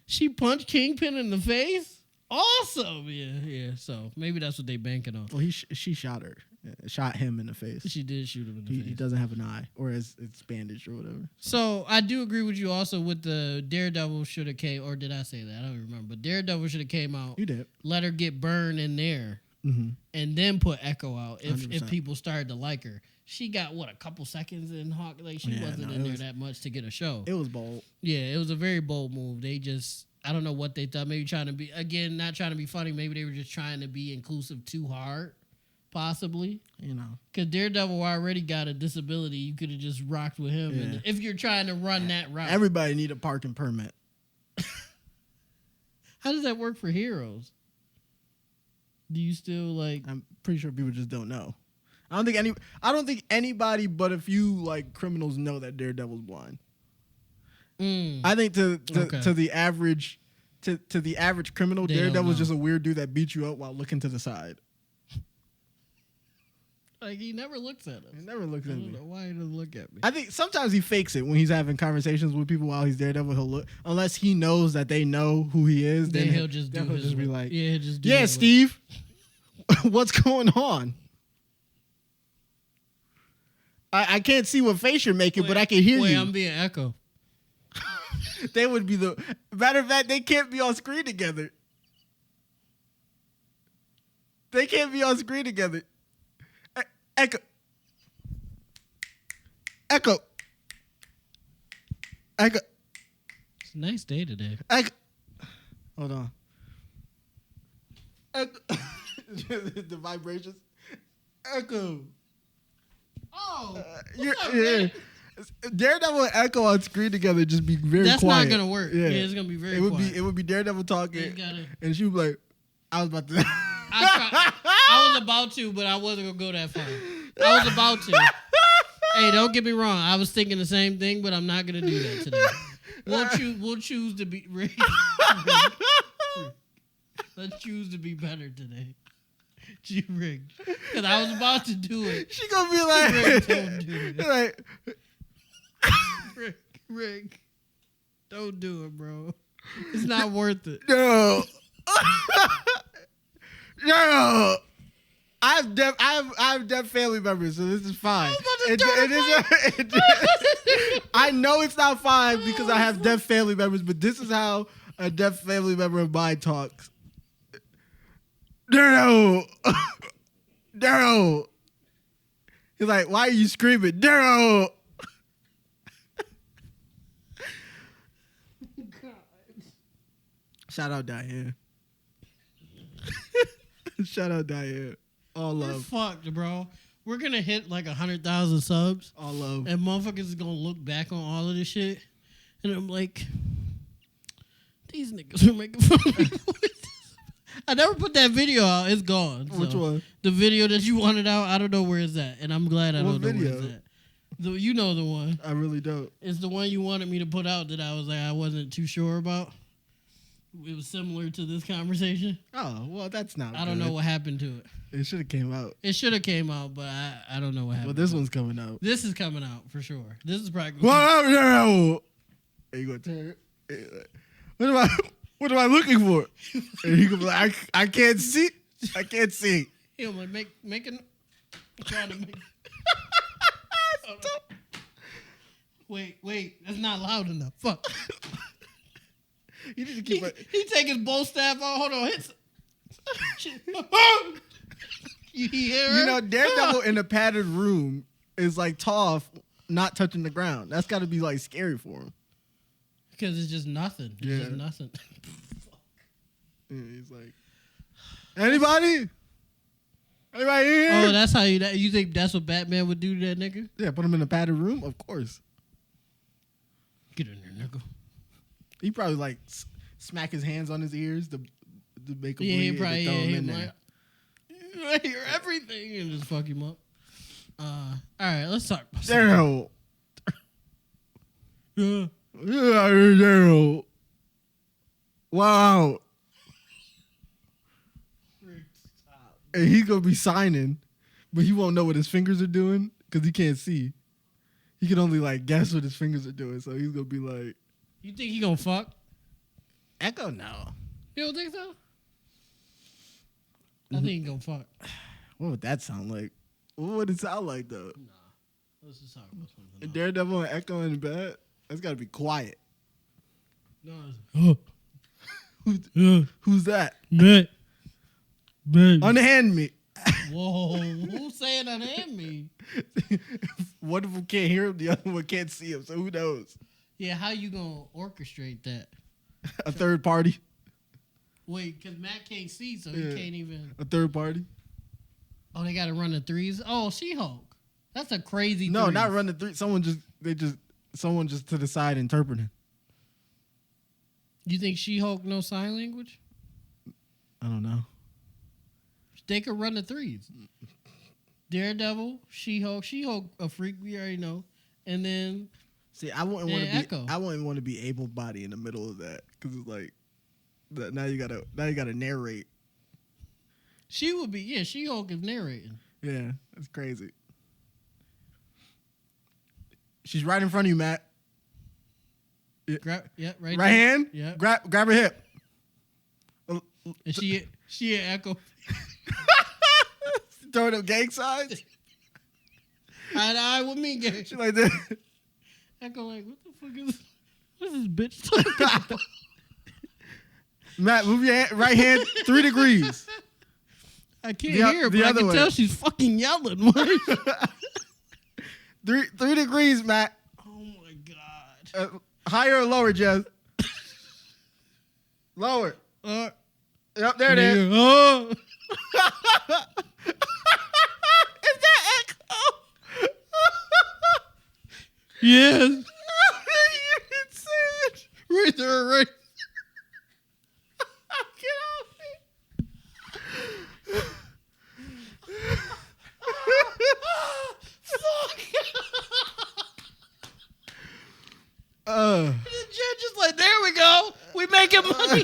She punched Kingpin in the face. Awesome. Yeah. So maybe that's what they banking on. Well, she shot her. Shot him in the face. She did shoot him in the face. He doesn't have an eye, or it's bandaged or whatever. So I do agree with you also with the Daredevil should have came, or did I say that? I don't remember. But Daredevil should have came out. You did. Let her get burned in there, and then put Echo out if people started to like her. She got a couple seconds in Hawk. Like she wasn't in there that much to get a show. It was bold. Yeah, it was a very bold move. They just. I don't know what they thought. Maybe trying to be, again, not trying to be funny. Maybe they were just trying to be inclusive too hard, possibly. You know. Because Daredevil already got a disability. You could have just rocked with him. Yeah. And if you're trying to run that route. Everybody need a parking permit. How does that work for heroes? Do you still like... I'm pretty sure people just don't know. I don't think anybody but a few like criminals know that Daredevil's blind. I think to the average criminal, Daredevil's just a weird dude that beats you up while looking to the side. Like he never looks at us. He never looks at me. I don't know why he doesn't look at me. I think sometimes he fakes it when he's having conversations with people while he's Daredevil. He'll look unless he knows that they know who he is. Then he'll just be like, he'll just do yeah, Steve, what's going on? I can't see what face you're making, but I can hear you. I'm being Echo. They would be the matter of fact. They can't be on screen together. Echo. It's a nice day today. Echo. Hold on. Echo. The vibrations. Echo. Oh, Daredevil and Echo on screen together just be very That's quiet. That's not gonna work. Yeah, it's gonna be very quiet. It would be Daredevil talking, and she would be like, "I was about to." I was about to, but I wasn't gonna go that far. I was about to. Hey, don't get me wrong. I was thinking the same thing, but I'm not gonna do that today. We'll choose to be. Let's choose to be better today. G-Rig. Because I was about to do it. She gonna be like, Rig, don't do it. Like, Rig, don't do it, bro. It's not worth it. No. No. I have deaf family members, so this is fine. I know it's not fine because I have deaf family members, but this is how a deaf family member of mine talks. No. Daryl. He's like, why are you screaming, Daryl? Shout out Diane. Shout out Diane. All love. We're fucked, bro. We're gonna hit like 100,000 subs. All love. And motherfuckers is gonna look back on all of this shit. And I'm like, these niggas are making fun of me. I never put that video out. It's gone. Which So one? The video that you wanted out, I don't know where it's at. And I'm glad I What don't know video? where it's at. You know the one. I really don't. It's the one you wanted me to put out that I was like, I wasn't too sure about. It was similar to this conversation. Oh, well, that's not I don't know what happened to it. It should have came out. It should have came out, but I don't know what happened. Well, this one's coming out. This is coming out for sure. This is probably. What up, Daryl? Are you gonna turn it? What am I looking for? And he gonna be like, I can't see. I can't see. He'll like making trying to make. Wait, that's not loud enough. Fuck. You need to keep it. He take his bow staff out. Hold on, hits. You hear her? You know, Daredevil in a padded room is like Toph not touching the ground. That's got to be like scary for him. Because it's just nothing. It's just nothing. Yeah, he's like, anybody? Anybody here? Oh, that's how you think that's what Batman would do to that nigga? Yeah, put him in a padded room? Of course. Get in there, nigga. He probably like smack his hands on his ears to make him Yeah, he bleed probably and throw him in like, I hear everything and just fuck him up. All right, let's talk about Daryl. Yeah. Yeah, Daryl. Wow. And he's gonna be signing, but he won't know what his fingers are doing because he can't see. He can only like guess what his fingers are doing. So he's gonna be like, You think he gonna fuck? Echo, no. You don't think so? I think he gonna fuck. What would that sound like? What would it sound like though? Nah. Let's just talk about something else. Daredevil and Echo in bed? That's gotta be quiet. No, Who's that? Babe. Unhand me. Whoa, who's saying unhand me? One of them can't hear him, the other one can't see him. So who knows? Yeah, how you gonna orchestrate that? A third party. Wait, because Matt can't see, so he can't even. A third party. Oh, they gotta run the threes. Oh, She-Hulk. That's a crazy. No, threes. not run the three. Someone just to the side interpreting. You think She-Hulk knows sign language? I don't know. They could run the threes. Daredevil, She-Hulk, a freak, we already know, and then See, I wouldn't want to be. Echo. I wouldn't want to be able-bodied in the middle of that because it's like that. Now you gotta narrate. she would be. Yeah, She-Hulk is narrating. Yeah, that's crazy. She's right in front of you, Matt. Right Right there. hand. Yeah. Grab her hip. And she an Echo. Throwing up gang signs. Eye to eye with me, gang. She like that. Echo like, what the fuck is this bitch talking about? Matt, move your right hand 3 degrees. I can't hear her, but I can tell she's fucking yelling. 3 degrees, Matt. Oh my god. Higher or lower, Jez? Lower. Yep, there it is. Oh. Is that Echo? Yes. You didn't say it. Right there, right. Get off me. Fuck. Uh, The judge is like, there we go. We making money.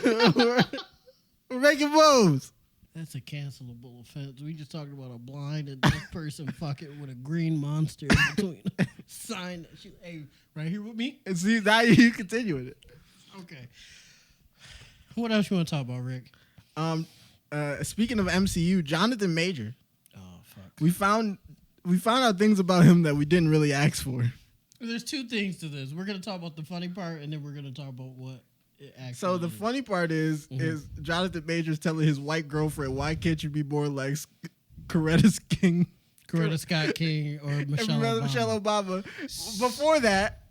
we're making moves. That's a cancelable offense. We just talked about a blind and deaf person fucking with a green monster in between. Sign that shit. Hey, right here with me? And see, now you continue with it. Okay. What else you want to talk about, Rick? Speaking of MCU, Jonathan Major. Oh, fuck. We found out things about him that we didn't really ask for. There's two things to this. We're going to talk about the funny part, and then we're going to talk about what it actually So the is. funny part is Jonathan Major's telling his white girlfriend, why can't you be more like Coretta Scott King or Michelle Obama. Michelle Obama. Before that,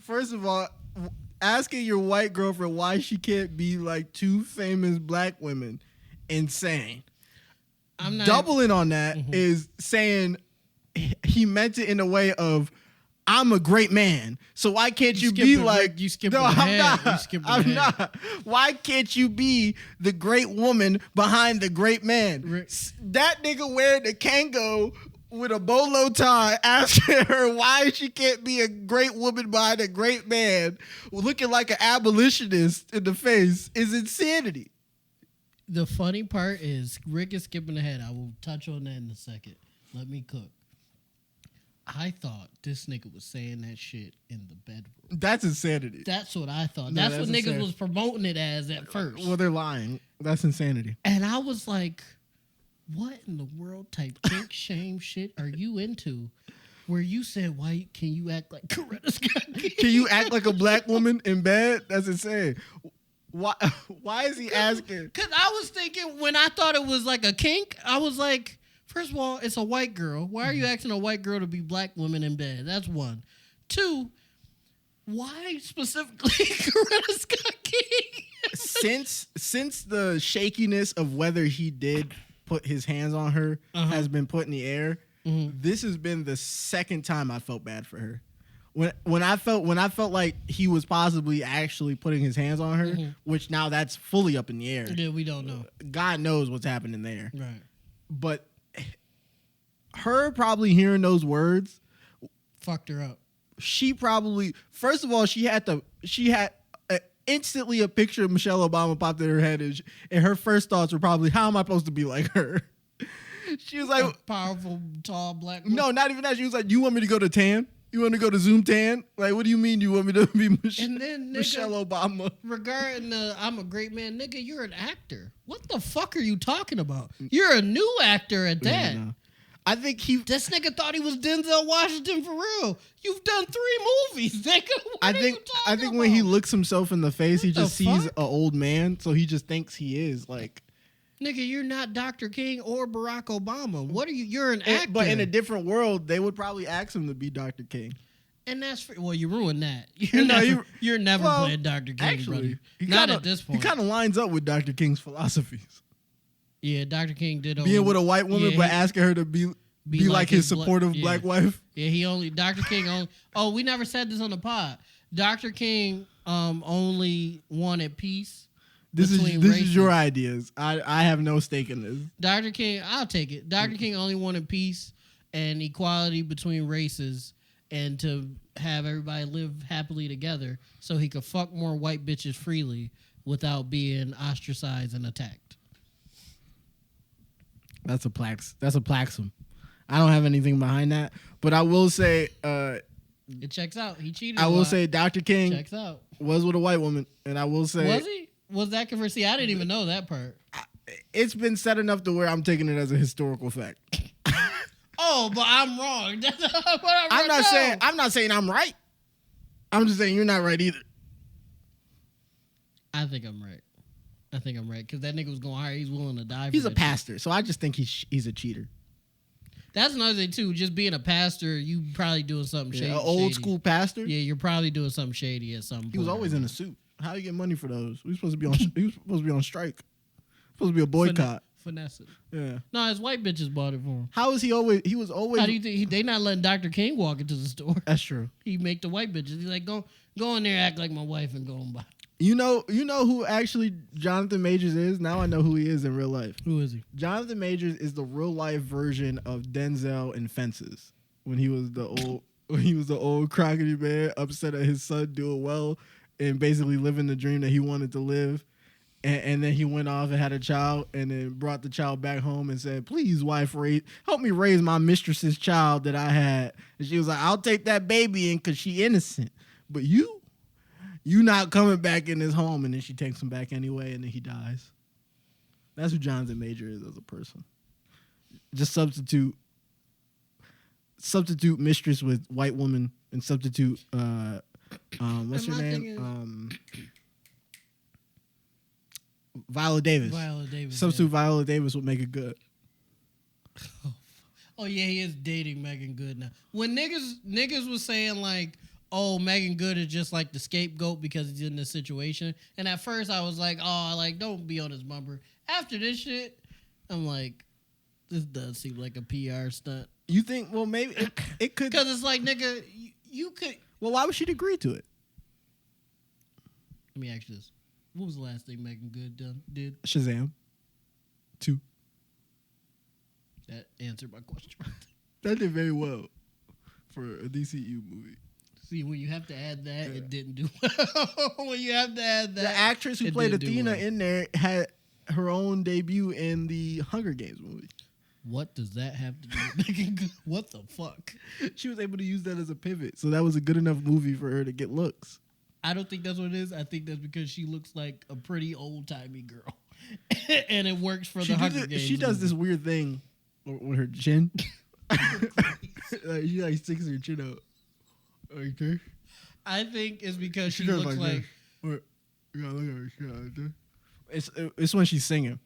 first of all, asking your white girlfriend why she can't be like two famous black women, insane. I'm not doubling on that is saying he meant it in a way of, I'm a great man, so why can't you be like? You skip no, I'm not. I'm not. Why can't you be the great woman behind the great man? That nigga wearing the Kango with a bolo tie, asking her why she can't be a great woman behind a great man, looking like an abolitionist in the face, is insanity. The funny part is Rick is skipping ahead. I will touch on that in a second. Let me cook. I thought this nigga was saying that shit in the bedroom. That's insanity. That's what I thought. No, that's what niggas was promoting it as at first. Well, they're lying. That's insanity. And I was like, what in the world type kink shame shit are you into? Where you said, why can you act like Coretta Scott King? Can you act like a black woman in bed? That's insane. Why is he asking? Because I was thinking, when I thought it was like a kink, I was like, first of all, it's a white girl. Why are you asking a white girl to be black women in bed? That's one. Two, why specifically Coretta Scott King? Since the shakiness of whether he did put his hands on her has been put in the air, this has been the second time I felt bad for her. When I felt like he was possibly actually putting his hands on her, which now that's fully up in the air. Yeah, we don't know. God knows what's happening there. Right. But her probably hearing those words fucked her up. She probably, first of all, she had instantly a picture of Michelle Obama popped in her head, and her first thoughts were probably, how am I supposed to be like her? She was like, a powerful, tall black woman. No, not even that. She was like, you want me to go to tan? You want to go to Zoom tan? Like, what do you mean you want me to be Michelle Obama? Regarding I'm a great man, nigga, you're an actor. What the fuck are you talking about? You're a new actor at that. Yeah, no. I think this nigga thought he was Denzel Washington for real. You've done 3 movies, nigga. I think when he looks himself in the face, he just sees an old man, so he just thinks he is like. Nigga, you're not Dr. King or Barack Obama. What are you? You're an actor. But in a different world, they would probably ask him to be Dr. King. And that's well, you ruined that. You're never playing Dr. King, actually, brother. Not at this point. He kind of lines up with Dr. King's philosophies. Yeah, Dr. King did being with a white woman, but asking her to be like his supportive black wife. Yeah, Dr. King only. Oh, we never said this on the pod. Dr. King only wanted peace. This is your ideas. I have no stake in this. Dr. King, I'll take it. Dr. King only wanted peace and equality between races and to have everybody live happily together so he could fuck more white bitches freely without being ostracized and attacked. That's a PLAX. That's a PLAXum. I don't have anything behind that, but I will say it checks out. He cheated. I will say Dr. King checks out. Was with a white woman, and I will say was he? Was that controversy? See, I didn't even know that part. It's been said enough to where I'm taking it as a historical fact. Oh, but I'm wrong. That's what I'm not saying I'm right. I'm just saying you're not right either. I think I'm right. Because that nigga was going higher. He's willing to die. He's a pastor, so I just think he's a cheater. That's another thing too. Just being a pastor, you probably doing something shady. An old school pastor. Yeah, you're probably doing something shady at some point. He was always in a suit. How do you get money for those? We supposed to be on. He was supposed to be on strike. Supposed to be a boycott. Finesse it. Yeah. No, his white bitches bought it for him. How is he always? He was always. How do you think they not letting Dr. King walk into the store? That's true. He make the white bitches. He's like, go in there, act like my wife, and go and buy. You know who actually Jonathan Majors is? Now I know who he is in real life. Who is he? Jonathan Majors is the real life version of Denzel in Fences when he was the old crocodile man, upset at his son doing well and basically living the dream that he wanted to live. And then he went off and had a child and then brought the child back home and said, please, wife, help me raise my mistress's child that I had. And she was like, I'll take that baby in because she innocent. But you not coming back in this home. And then she takes him back anyway and then he dies. That's who Jonathan Major is as a person. Just substitute mistress with white woman and substitute, what's her name? Viola Davis. Viola Davis. Substitute Viola Davis would make it good. Oh yeah, he is dating Megan Good now. When niggas was saying like, oh, Megan Good is just like the scapegoat because he's in this situation, and at first I was like, oh, like don't be on his bumper. After this shit, I'm like, this does seem like a PR stunt. You think? Well, maybe it could. Because it's like, nigga, you could. Well, why would she agree to it? Let me ask you this: what was the last thing Megan Good did? Shazam 2. That answered my question. That did very well for a DCU movie. See, when you have to add that, it didn't do well. When you have to add that, the actress who played Athena in there had her own debut in the Hunger Games movie. What does that have to do with Megan Good? What the fuck? She was able to use that as a pivot, so that was a good enough movie for her to get looks. I don't think that's what it is. I think that's because she looks like a pretty old-timey girl. And it works for the Hunger Games. She does this weird thing with her chin. Like, she like sticks her chin out. Okay. I think it's because she looks like you gotta look at her. It's when she's singing.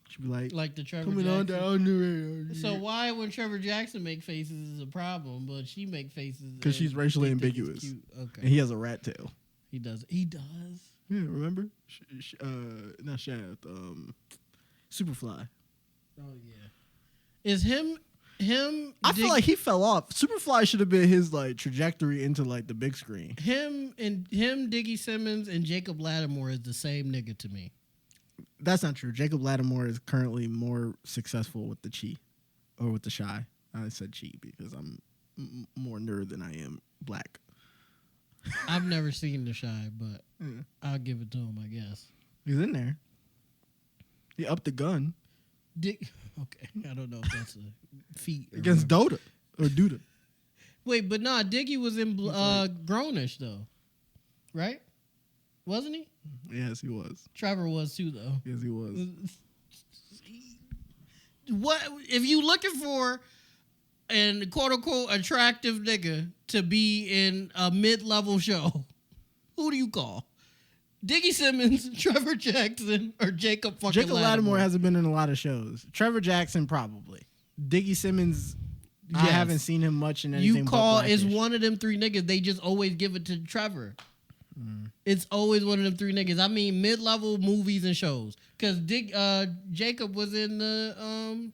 She'd be like the Trevor coming Jackson. on down the radio. So why when Trevor Jackson make faces is a problem, but she make faces because she's racially ambiguous. Okay. And he has a rat tail. He does. He does. Yeah, remember? Not Shaft. Superfly. Oh yeah. Is him? I feel like he fell off. Superfly should have been his like trajectory into like the big screen. Him, Diggy Simmons, and Jacob Lattimore is the same nigga to me. That's not true. Jacob Lattimore is currently more successful with the Chi, or with the Shy. I said Chi because I'm more nerd than I am black. I've never seen The Shy, but I'll give it to him, I guess. He's in there. He upped the gun. Okay, I don't know if that's a feat. Against Dota or Duda. Wait, but nah, Diggy was in Grownish, though. Right? Wasn't he? Yes, he was. Trevor was, too, though. Yes, he was. What if you looking for an quote-unquote attractive nigga to be in a mid-level show, who do you call? Diggy Simmons, Trevor Jackson, or Jacob Lattimore hasn't been in a lot of shows. Trevor Jackson, probably. Diggy Simmons, yes. I haven't seen him much in anything. You call is one of them three niggas. They just always give it to Trevor. It's always one of them three niggas. I mean, mid-level movies and shows. Because Jacob was in the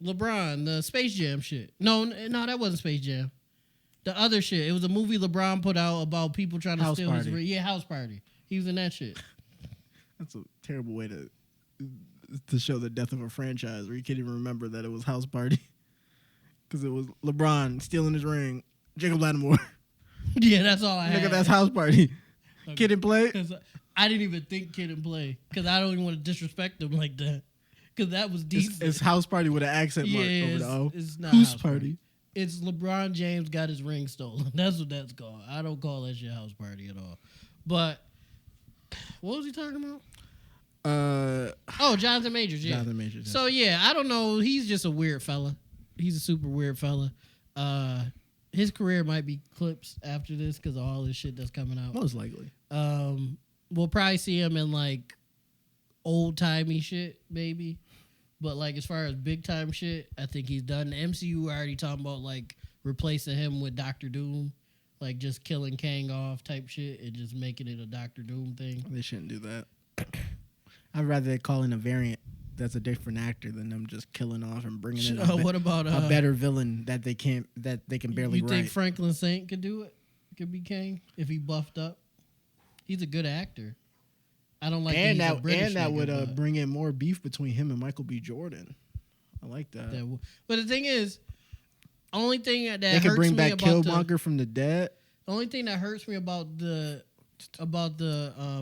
LeBron, the Space Jam shit. No, that wasn't Space Jam. The other shit. It was a movie LeBron put out about people trying to steal his... Yeah, House Party. He was in that shit. That's a terrible way to show the death of a franchise where you can't even remember that it was House Party. Because it was LeBron stealing his ring. Jacob Lattimore. Yeah, that's all I had. Nigga, that's House Party. Okay. Kid and Play? Because I didn't even think Kid and Play. Because I don't even want to disrespect them like that. Because that was decent. It's House Party with an accent mark over the O. It's not House Party. It's LeBron James got his ring stolen. That's what that's called. I don't call that shit House Party at all. But what was he talking about? Jonathan Majors. Yeah. Jonathan Majors. Yes. So yeah, I don't know. He's just a weird fella. He's a super weird fella. His career might be clips after this because of all this shit that's coming out. Most likely. We'll probably see him in like old timey shit, maybe. But like as far as big time shit, I think he's done. The MCU already talking about like replacing him with Doctor Doom, like just killing Kang off type shit and just making it a Doctor Doom thing. They shouldn't do that. I'd rather they call in a variant that's a different actor than them just killing off and bringing in what about a better villain that they can barely write. You think Franklin Saint could do it? Could be Kang if he buffed up. He's a good actor. I don't like that would bring in more beef between him and Michael B. Jordan. I like that. But the thing is, only thing that they can bring back Killmonger from the dead. The only thing that hurts me about the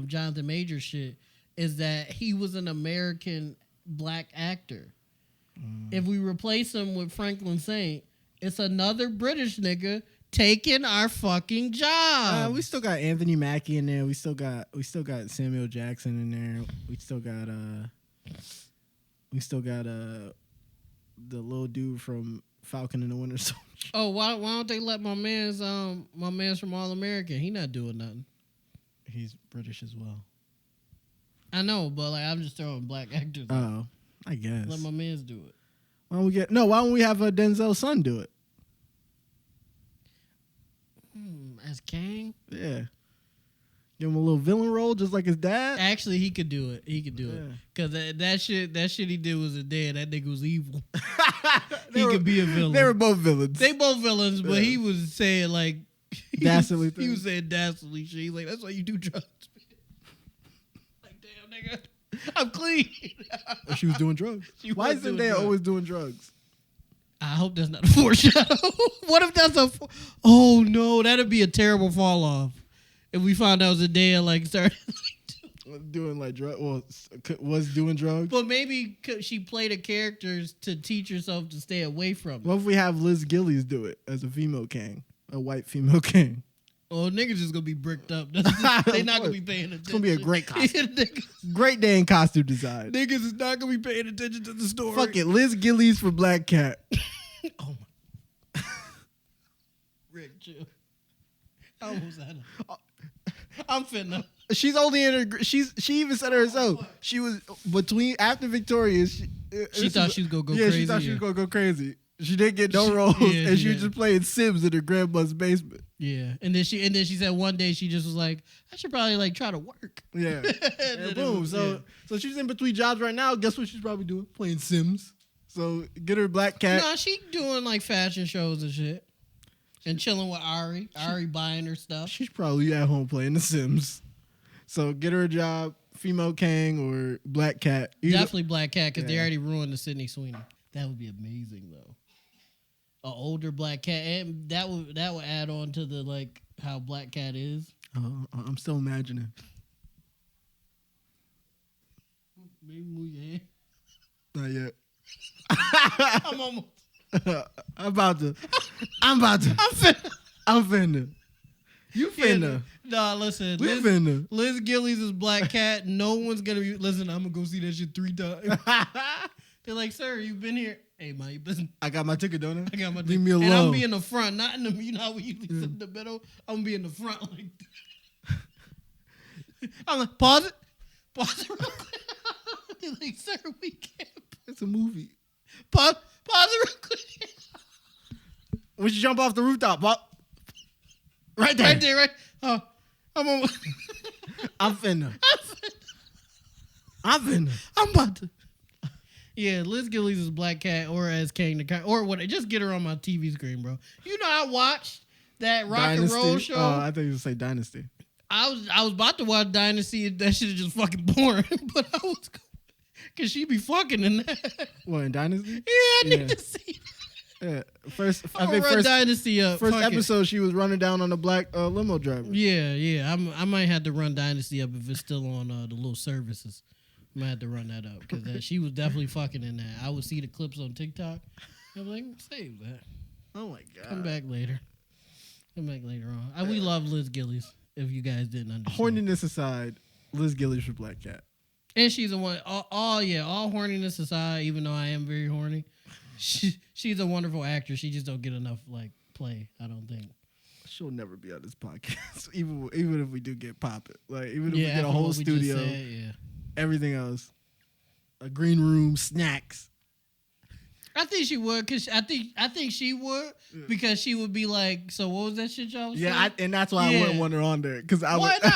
Jonathan Majors shit is that he was an American black actor. If we replace him with Franklin Saint, it's another British nigga taking our fucking job. We still got Anthony Mackie in there. We still got Samuel Jackson in there. We still got the little dude from Falcon and the Winter Soldier. Oh, why don't they let my man's from All American? He not doing nothing. He's British as well. I know, but like I'm just throwing black actors. Oh, I guess. Let my mans do it. Why don't we have Denzel's son do it? As Kang? Yeah. Give him a little villain role, just like his dad. Actually, he could do it. Because that shit he did was a dead. That nigga was evil. He could be a villain. They were both villains. They both villains, but he was saying like dastardly He was saying dastardly shit. He's like, that's why you do drugs. Like, damn, nigga, I'm clean. She was doing drugs. Why is Zendaya always doing drugs? I hope that's not a foreshadow. What if that's oh no, that'd be a terrible fall off. If we found out Zendaya like started doing like drugs, was doing drugs. But maybe she played a character to teach herself to stay away from it. What if we have Liz Gillies do it as a female Kang, a white female Kang? Oh, niggas just gonna be bricked up. They're not gonna be paying attention. It's gonna be a great costume. Great day in costume design. Niggas is not gonna be paying attention to the story. Fuck it, Liz Gillies for Black Cat. Oh my. Rick, chill. I almost had it. I'm finna. She's only in her. She even said it herself. She was after Victoria. She thought she was gonna go crazy. Yeah, she thought she was gonna go crazy. She didn't get no roles, and she was just playing Sims in her grandma's basement. Yeah, and then she said one day she just was like, I should probably like try to work. Yeah, and boom. So she's in between jobs right now. Guess what she's probably doing? Playing Sims. So get her Black Cat. Nah, she doing like fashion shows and shit, and chilling with Ari. Ari buying her stuff. She's probably at home playing The Sims. So get her a job, female Kang or Black Cat. Definitely Black Cat because they already ruined the Sydney Sweeney. That would be amazing though. An older Black Cat, and that would add on to the like how Black Cat is. I'm still imagining. Maybe move your hand. Not yet. I'm almost. I'm about to. I'm finna. You finna. Nah, listen. We finna. Liz Gillies is Black Cat. No one's gonna be. Listen, I'm gonna go see that shit 3 times. They're like, sir, you've been here. Hey, man, you been. I got my ticket, don't I? I got my ticket. Leave me alone. And I'm be in the front, not in the. You know how we usually sit in the middle. I'm gonna be in the front like. I'm like, pause it real quick. They're like, sir, we can't. It's a movie. Pause it real quick. We should jump off the rooftop. Right there. Right there, right. Oh, I'm finna. I'm about to. Yeah, Liz Gillies is Black Cat or as Kang the Con, or what? Just get her on my TV screen, bro. You know, I watched that rock Dynasty? and roll show. Oh, I thought you were gonna say Dynasty. I was about to watch Dynasty. That shit is just fucking boring. But I was, cause she be fucking in that. What, in Dynasty? Yeah, I need to see. Yeah, I think first Dynasty up. First episode, she was running down on a black limo driver. Yeah. I might have to run Dynasty up if it's still on the little services. I might have to run that up because she was definitely fucking in that. I would see the clips on TikTok. I'm like, save that. Oh my god. Come back later on. We love Liz Gillies. If you guys didn't understand. Horniness aside, Liz Gillies for Black Cat. And she's the one. All horniness aside, even though I am very horny, she's a wonderful actress. She just don't get enough like play. I don't think. She'll never be on this podcast, even if we do get popping. Like even if we get a whole studio, everything else, a green room, snacks. I think she would, cause I think she would because she would be like, so what was that shit y'all was saying? And that's why I wouldn't want her on there because I would. Why not?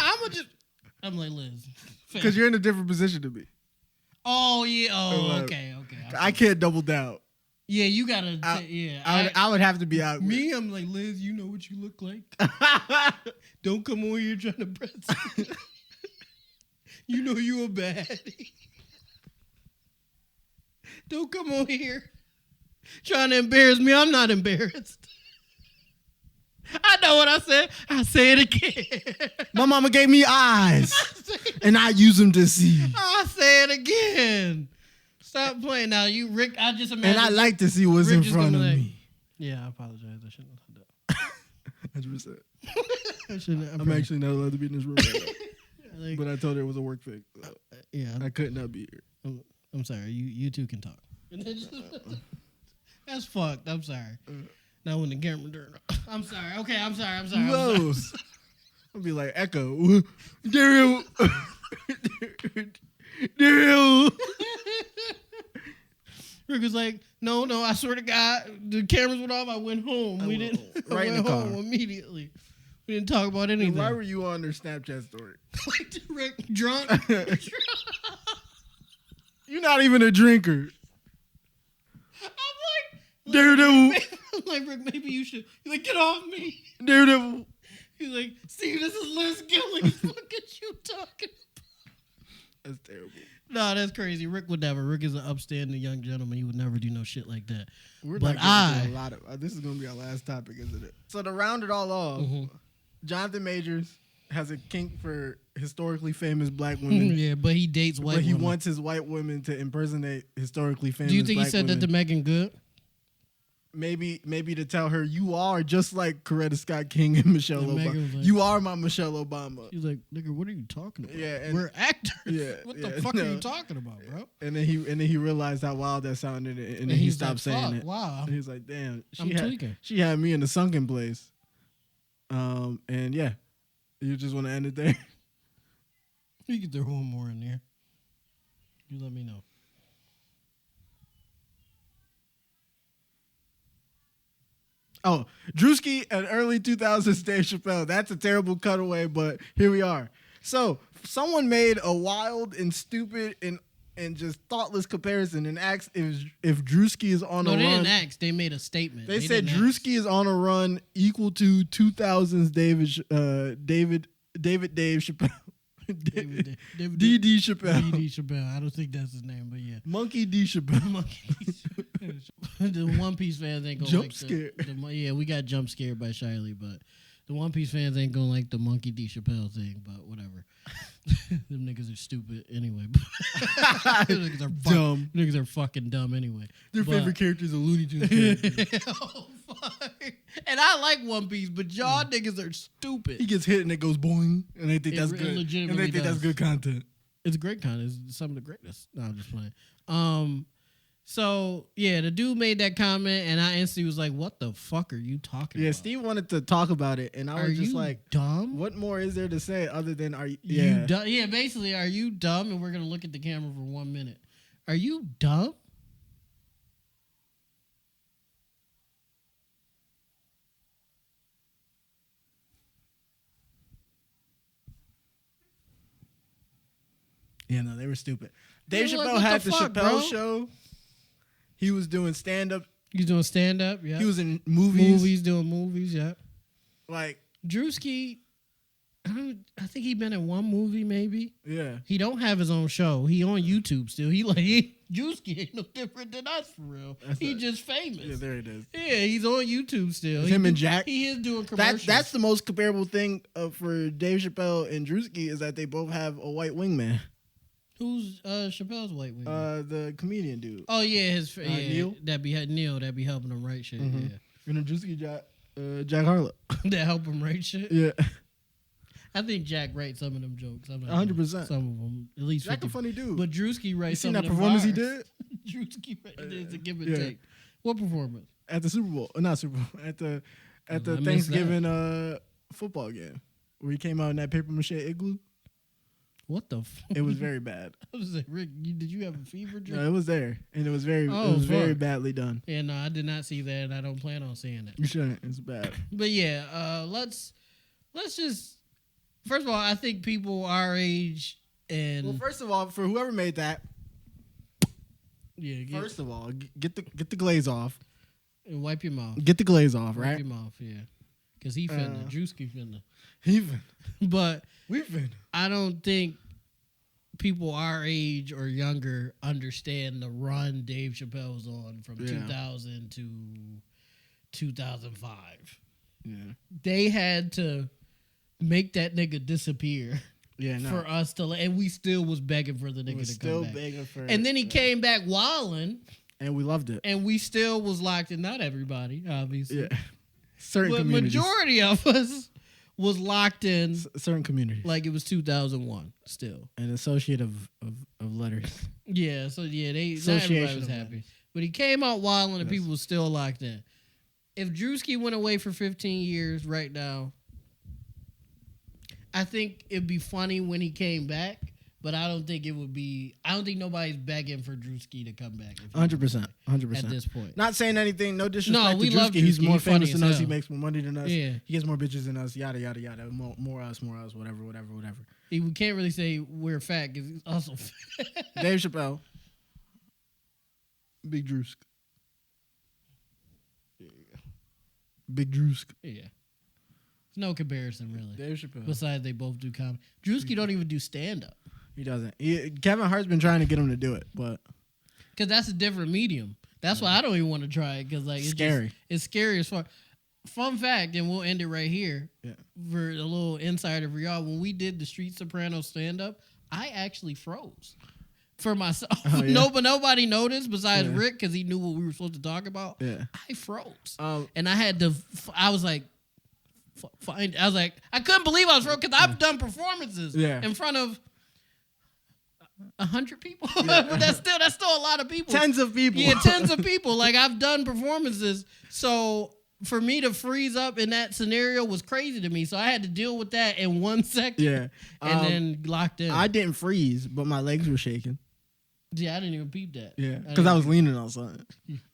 I'm like Liz, because you're in a different position to me. Oh yeah. Oh okay. I can't double down. Yeah, you gotta. I would have to be out. Me, I'm like Liz. You know what you look like. Don't come on here trying to press. You know you a baddie. Don't come on here trying to embarrass me. I'm not embarrassed. I know what I said. I say it again. My mama gave me eyes, and I use them to see. I say it again. Stop playing now. You, Rick, I just imagine. And I like to see what's in front of me. Yeah, I apologize. I shouldn't have done that. 100%. I'm actually not allowed to be in this room right now. But I told her it was a work thing. So I could not be here. I'm sorry. You two can talk. That's fucked. I'm sorry. Now when the camera turned off. I'm sorry. Okay, I'm sorry. No. I'll be like, Echo. Daryl. Daryl. Rick was like, no, I swear to God, the cameras went off. I went home. We didn't. Right I in went the car home immediately. We didn't talk about anything. Why were you on their Snapchat story? Like Rick drunk. You're not even a drinker. I'm like, Daredevil. I'm like, Rick, maybe you should. He's like, get off me. Daredevil. He's like, see, this is Liz Gillies. What at you talking about? That's terrible. No, that's crazy. Rick would never. Rick is an upstanding young gentleman. He would never do no shit like that. But a lot of this is gonna be our last topic, isn't it? So to round it all off, Jonathan Majors has a kink for historically famous black women. Yeah, but he dates white women. But he wants his white women to impersonate historically famous. Do you think black he said women. that to Megan Good? Maybe to tell her you are just like Coretta Scott King and Michelle Obama. Like, you are my Michelle Obama. He's like, nigga, what are you talking about? Yeah, we're actors. Yeah, what the fuck are you talking about, bro? And then he realized how wild that sounded, and then he stopped saying it. Wow. And he's like, damn, tweaking. She had me in the sunken place. And yeah, you just want to end it there. You can throw one more in there. You let me know. Oh, Drewski and early 2000s Dave Chappelle. That's a terrible cutaway, but here we are. So someone made a wild and stupid and just thoughtless comparison and asked if Drewski is on a run. No, they didn't ask. They made a statement. They said Drewski is on a run equal to 2000s Dave Chappelle. D.D. Chappelle. D.D. Chappelle. I don't think that's his name, but yeah. Monkey D. Chappelle. Monkey D. Chappelle. The One Piece fans ain't gonna jump scared. Yeah, we got jump scared by Shiley, but the One Piece fans ain't gonna like the Monkey D. Chappelle thing, but whatever. Them niggas are stupid anyway. Niggas are dumb. Niggas are fucking dumb anyway. Their favorite character is a Looney Tunes character. Oh, fuck. And I like One Piece, but y'all niggas are stupid. He gets hit and it goes boing, and they think that's good. And they think that's good content. It's great content. It's some of the greatest. No, I'm just playing. So yeah, the dude made that comment, and I instantly was like, "What the fuck are you talking about?" Yeah, Steve wanted to talk about it, and I was just like, dumb? What more is there to say other than are you? Yeah, yeah. Basically, are you dumb? And we're gonna look at the camera for 1 minute. Are you dumb? Yeah, no, they were stupid. Dave Chappelle had the Chappelle show. He was doing stand-up. He's doing stand-up, yeah. He was in movies. Doing movies, yeah. Like, Drewski, I think he been in one movie, maybe. Yeah. He don't have his own show. He on YouTube still. Drewski ain't no different than us, for real. He just famous. Yeah, there it is. Yeah, he's on YouTube still. Him and Jack. He is doing commercials. That's the most comparable thing for Dave Chappelle and Drewski is that they both have a white wingman. Who's Chappelle's white wingman? The comedian dude. Oh yeah, Neil. That be helping him write shit. Mm-hmm. Yeah, and then Drewski Jack Harlow. that help him write shit. Yeah, I think Jack writes some of them jokes. 100%. Some of them, at least. Jack a funny dude. But Drewski writes. You seen some that of them performance he bars. did? Drewski writes a give and take. What performance? At the Super Bowl, not Super Bowl. At the Thanksgiving football game where he came out in that paper mache igloo. What the fuck? It was very bad. I was like, Rick, did you have a fever dream? No, it was there, and it was very badly done. Yeah, no, I did not see that, and I don't plan on seeing it. You shouldn't. It's bad. But yeah, let's just. First of all, I think people our age and well, first of all, for whoever made that, first of all, get the glaze off and wipe your mouth. Get the glaze off, right? Wipe your mouth, yeah, because he finna, Drewski finna. He finna. But we finna. I don't think people our age or younger understand the run Dave Chappelle was on from 2000 to 2005. Yeah, they had to make that nigga disappear. Yeah, no. For us to, and we still was begging for the nigga to come back. Begging for and then he came back wilding, and we loved it. And we still was locked in. Not everybody, obviously. Yeah, certain but communities. Majority of us was locked in certain communities, like it was 2001. Still, an associate of letters. Yeah, so yeah, not everybody was happy, but he came out wilding, and people was still locked in. If Drewski went away for 15 years right now, I think it'd be funny when he came back, but I don't think it would be. I don't think nobody's begging for Drewski to come back. 100%. 100%. At this point. Not saying anything, no disrespect we to love Drewski. He's more famous than us. hell. He makes more money than us. Yeah. He gets more bitches than us. Yada, yada, yada. More us, whatever. We can't really say we're fat because he's also fat. Dave Chappelle. Big Drewsk. Big Drewsk. Yeah. No comparison, really. Dave Chappelle. Besides, they both do comedy. Drewski don't even do stand-up. He doesn't. Kevin Hart's been trying to get him to do it, but... Because that's a different medium. That's why I don't even want to try it, because like, it's scary as fuck. Fun fact, and we'll end it right here, for a little insider for y'all. When we did the Street Soprano stand-up, I actually froze. For myself. Oh, yeah. But nobody noticed besides Rick, because he knew what we were supposed to talk about. Yeah. I froze. And I had to... I was like... I couldn't believe I was wrong because I've done performances in front of 100 people. But that's still a lot of people. Tens of people. Yeah, tens of people. Like, I've done performances. So for me to freeze up in that scenario was crazy to me. So I had to deal with that in 1 second. Yeah. And then locked in. I didn't freeze, but my legs were shaking. Yeah, I didn't even peep that. Yeah. Because I was leaning on something.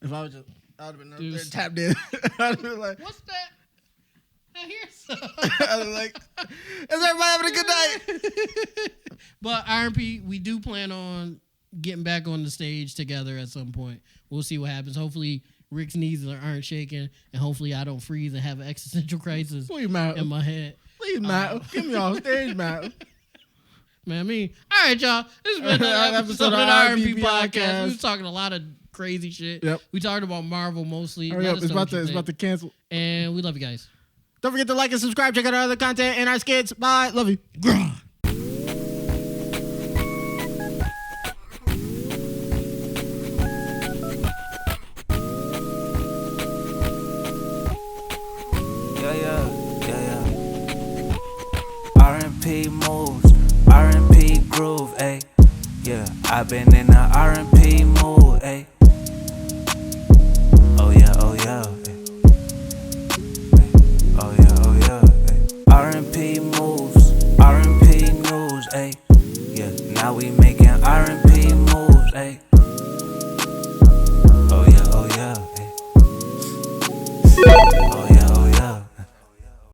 If I was just, I would have been there, tapped in. I'd have been like, what's that? I hear so. I was like, is everybody having a good night? But Iron P, we do plan on getting back on the stage together at some point. We'll see what happens. Hopefully, Rick's knees aren't shaking, and hopefully I don't freeze and have an existential crisis in my head. Please, Matt. Give me on stage, Matt. Man, all right, y'all. This has been another episode of the Iron P podcast. We was talking a lot of crazy shit. Yep. We talked about Marvel mostly. Hurry up. It's about to cancel. And we love you guys. Don't forget to like and subscribe. Check out our other content and our skits. Bye. Love you. R&P moves, R&P groove, ayy. Yeah, I've been in the R&P mood, ayy. Oh yeah, oh yeah. Oh yeah, R&P moves, R&P news, ayy. Yeah, now we making R&P